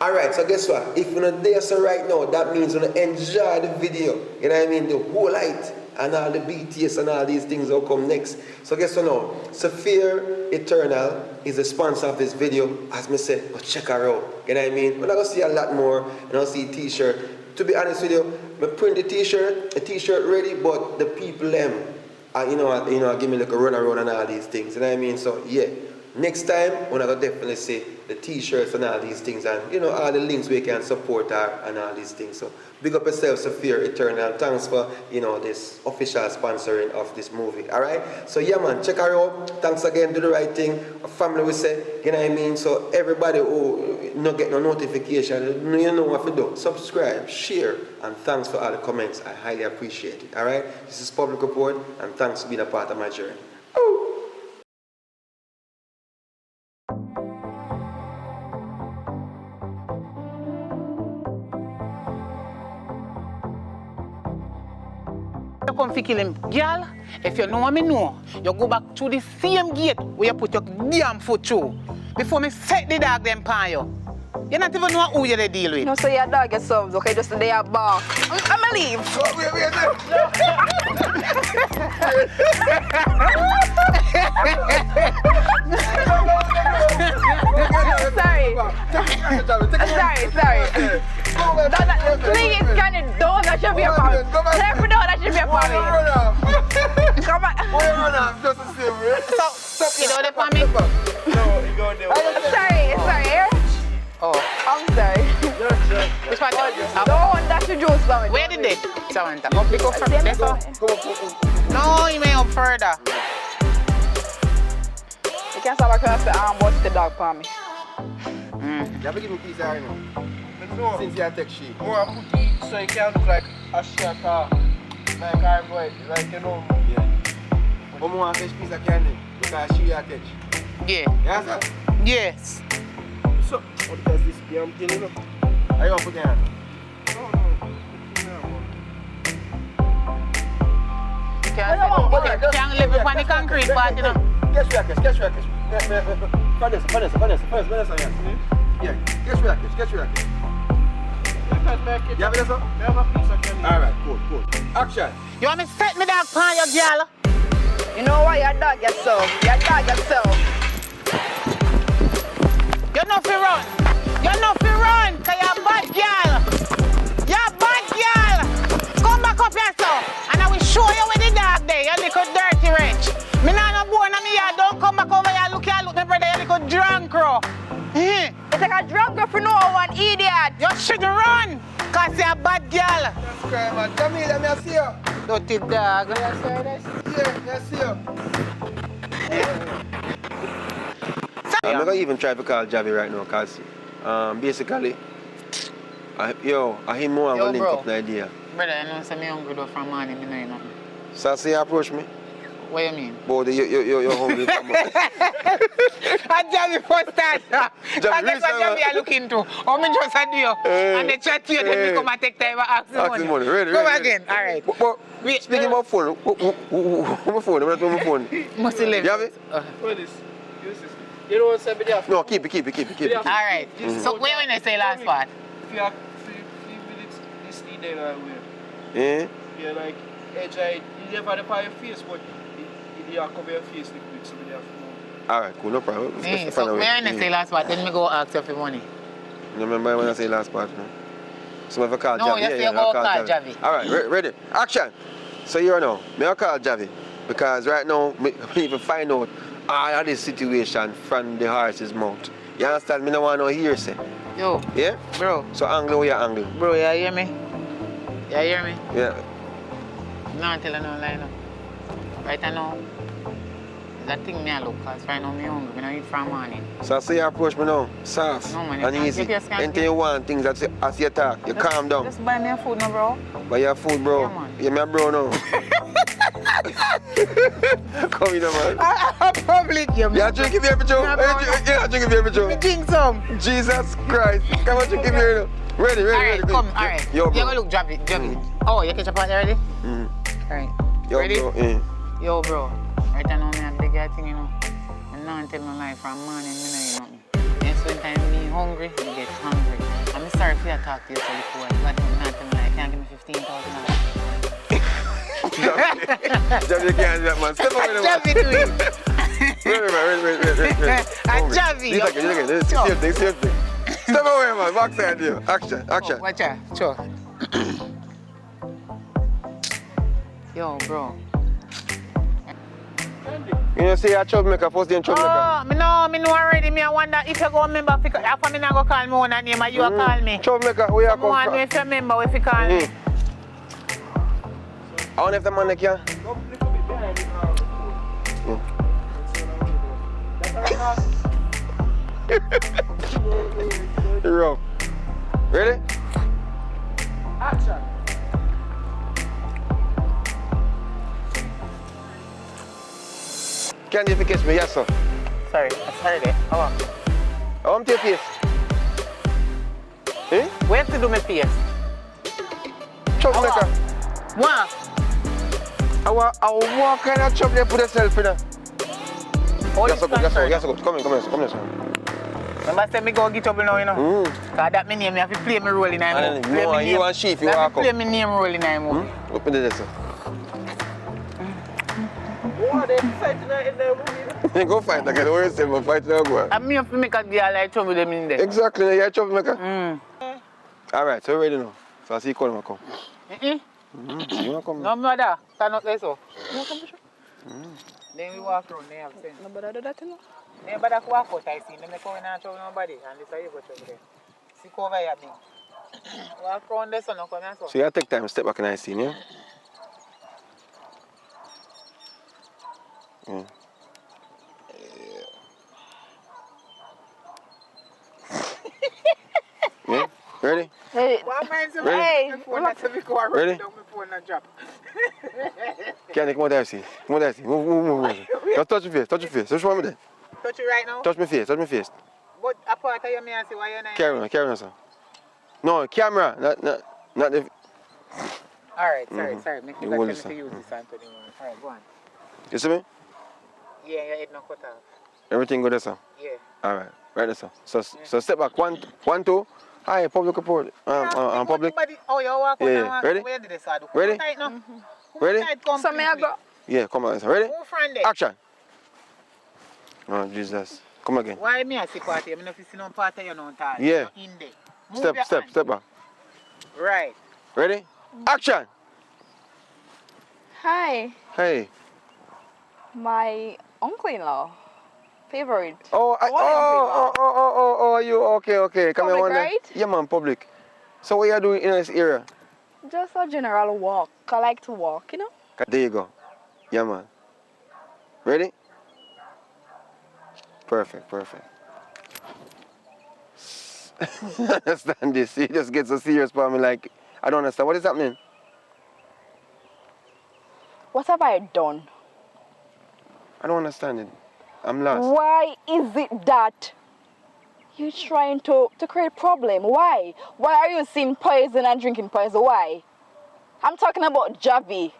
Alright, so guess what? If you're not there so right now, that means you're gonna enjoy the video. You know what I mean? The whole light and all the BTS and all these things will come next. So guess what now? Sophia Eternal is the sponsor of this video. As me said, go check her out. You know what I mean? We're not gonna see a lot more. You're gonna see a t-shirt. To be honest with you, I print the t-shirt ready, but the people them, you know, give me like a run around and all these things. You know what I mean? So yeah. Next time, we're going to definitely see the t-shirts and all these things and, you know, all the links where you can support her and all these things. So, big up yourself, Sophia Eternal. Thanks for, you know, this official sponsoring of this movie, all right? So, yeah, man, check her out. Thanks again, do the right thing. A family will say, you know what I mean? So, everybody who not get no notification, you know what to do. Subscribe, share, and thanks for all the comments. I highly appreciate it, all right? This is Public Report, and thanks for being a part of my journey. You come to kill him, girl. If you know what me know, you go back to the same gate where you put your damn foot through. Before me set the dog them pan you. You not even know who you deal with. No, so your dog gets served, okay? Just they are bark. I'ma leave. Sorry. Please, can you don't? That should be a problem. Let me know that should be a problem. Come on. Just the same way. So, you know the for me? No, you go there. Sorry. Oh. I'm sorry. Which one? Don't, that should just go. Where did they? Samantha, go pick up from there. No, you may up further. You can't stop across the arm, watch the dog for me. You have to give me peace right now. No. Since you take shit. More I put it so it can look like a shot like our boy, like you know. Yeah. But more I fetch piece of candy because she a catch. Yeah. Yes, sir? Yes. So, what does this damn thing, you know? Are you going to put your hand? You can't live upon the concrete part, you know. Catch rackets. Vanessa, yeah. Catch rackets. You have it, sir? I have a piece of candy. Alright, good. Action. You want me to set me dog pan you, girl? You know what? Your dog gets served. You know fi run. Cause you're a bad girl. Come back up here, so. And I will show you where the dog there, you little dirty wretch. Me nah no born in me yard. Don't come back over here. Look, my brother, you little drunk crow. You take a drunk girl for no one, idiot. You shouldn't run. Cause you're a bad girl. That's crying, man. Come here, let me see you. Dirty dog. Yeah, see you. I'm not going to even try to call Javi right now because basically, I him more and link up the idea. Brother, you know, say me hungry though from morning, me know nothing. So say you approach me? What you mean? Boy, you're hungry for more. I Javi first time. And that's what Javi are looking to. Or me just a deal. And they chat to you, then we come and take time and ask the money. Ready. Come again, all right. But speaking about phone, my phone, I'm not on my phone. Must you live? You have it? What is this? You don't want to say me there? No, keep it. All right. So where when I say last part? If you have 3 minutes, this need then I will. Yeah? Yeah, like, edge I, You have it on your face, but you have to cover your face a little bit, so you have to know. Alright, cool, no problem. So, may I say last part, then me go ask you for money. You remember when I say last part, no? So I call No, Javi. you say go call Javi. Alright, ready? Action! So you know, me I call Javi. Because right now, me need to find out all of this situation from the horse's mouth. You understand? Me no want no hearsay. Yo, Yeah? bro. So angle where you angle. Bro, you hear me? You hear me? Yeah. No, tell you no lie no. Right now, that thing me I look, cause right now me hungry, me don't eat from morning. So I say you approach me now, soft No, man, you and can't- easy. you just can't Anything get- you want, things that as you talk, you calm down. Just buy me a food no, bro. Buy your food, bro. Yeah, man. Yeah, me a bro now. Come in, man. Public, you Yeah, drink if you ever joke. Yeah, bro. Yeah, drink if you ever Me joke. drink some. Jesus Christ. Come on, drink if you ever. Ready, ready, Alright, ready. come, alright. Yo, You bro. go look, Javi. Oh, you catch up on already? Mm. Alright. Yo, Ready? bro. Yeah. Yo, bro. Right now, me a big guy thing, you know. I'm not tell no lie from morning, me know you nothing. Then sometimes me hungry, me get hungry. I'm sorry for you talk to you so before, but I'm not tell me like, can't give me $15,000. Javi, you can't do that, man. Step over there, man. Javi do it. Ready. And Javi. This again, this again. This same thing. Step away, man. Backside here. Action, action. Watch out, sure. Yo, bro. You know, say you're troublemaker, first day in troublemaker. Oh, me know already. Me I wonder if you go remember, after me not go call me one name, and you a call me. Troublemaker, where you I come want to from? know if you remember if you call me. I wonder if the man like you. Rough. Ready? Action. Candy if you kiss me, yes sir. Sorry, I started it. Oh. I want to your face. Eh? We have to do my face. Troublemaker. What? I want what kind of trouble you put yourself in? Oh, Yes sir, yes sir, yes sir. Come here, sir. Remember say me go get trouble now, you know? Cause that me name, me have to play me role in my And movie. then you and Chief, you have walk to play up. me name role in my movie. Open the this sir. Oh, they fighting in the movie. Go fight again, don't worry yourself, but fight now go. And me have to make a girl like trouble them in there. Exactly, you're a troublemaker. Mm. Alright, so you're ready now. So I see you call him come. Mm-mm. You wanna come? No, mother. Stand up there, so. Then we walk around, they have sense. No, but I do that, you know. They better walk out, I see. They make out and trouble nobody. And this is how you go trouble there. See cover here, big. Walk around there, so no come here, so. So you take time, step back in the scene, yeah? Yeah. Yeah? Ready? Hey, What minds of Hey, my phone? That's a big one. Ready? Down my phone and drop. Candy, come on there, see. Come on there, see. Move. Just touch your face, touch your face. Just show me there. Touch it right now. Touch my face, touch my face. But apart of you, me I see why you're not. Carry on, sir. No, camera, not the... Alright, sorry. Make You me hold back this, to sir. use this and put it on. Alright, go on. You see me? Yeah, your head no cut off. Everything good there, sir? Yeah. Alright, right there, sir. So step back, one, two. Hi, public report. Public. Oh, you walk Yeah, on. ready? Where did they start? Ready? Tight now. Ready? Tight so may I go? Yeah, come on, sir. Ready? Move from there. Action. Oh, Jesus. Come again. Why me I see party? I mean, if you see no party, you don't talk. Yeah. In there. Move your hand. Step back. Right. Ready? Action. Hi, Hey. my uncle-in-law. Favorite. You okay. Come here Public, one day. right? Yeah, man, public. So what you doing in this area? Just a general walk. I like to walk, you know? There you go. Yeah, man. Ready? Perfect. Understand this. He just gets so serious for me like, I don't understand. What is happening? What have I done? I don't understand it. I'm lost. Why is it that you're trying to create problem? Why? Why are you seeing poison and drinking poison? Why? I'm talking about Javi.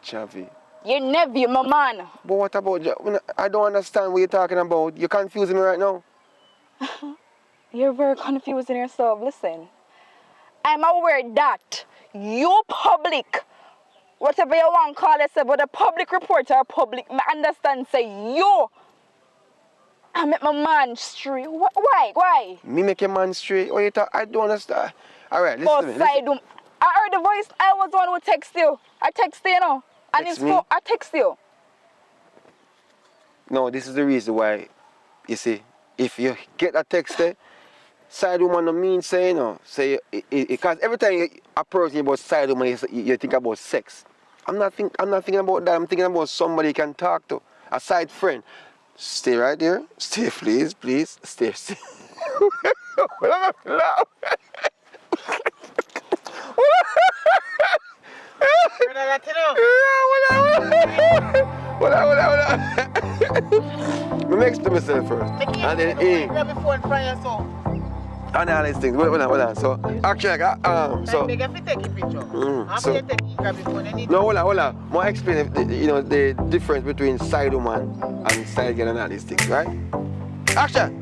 Javi. Your nephew, my man. But what about Javi? I don't understand what you're talking about. You're confusing me right now. You're very confusing yourself. Listen, I'm aware that you public whatever you want call yourself, but a public reporter or public, I understand say you. I make my man straight. Why? Me make a man straight. Oh, you talk? I don't understand. All right, listen to me. Listen. I heard the voice. I was the one who text you. I text you, you know. And Text it's me? I text you. No, this is the reason why, you see, if you get a text there, side woman no mean say, you know, say, because every time you approach about side woman, you think about sex. I'm not thinking about that. I'm thinking about somebody you can talk to, a side friend. Stay right there. Stay, please. Stay. Hold on. Me next to myself first. And then Grab your phone from your son. and all these things. Hold on. So actually, so. Like, if you take a picture, So- after you take it, grab your phone. No, hold on. More explain, the difference between side woman and side girl and all these things, right? Action.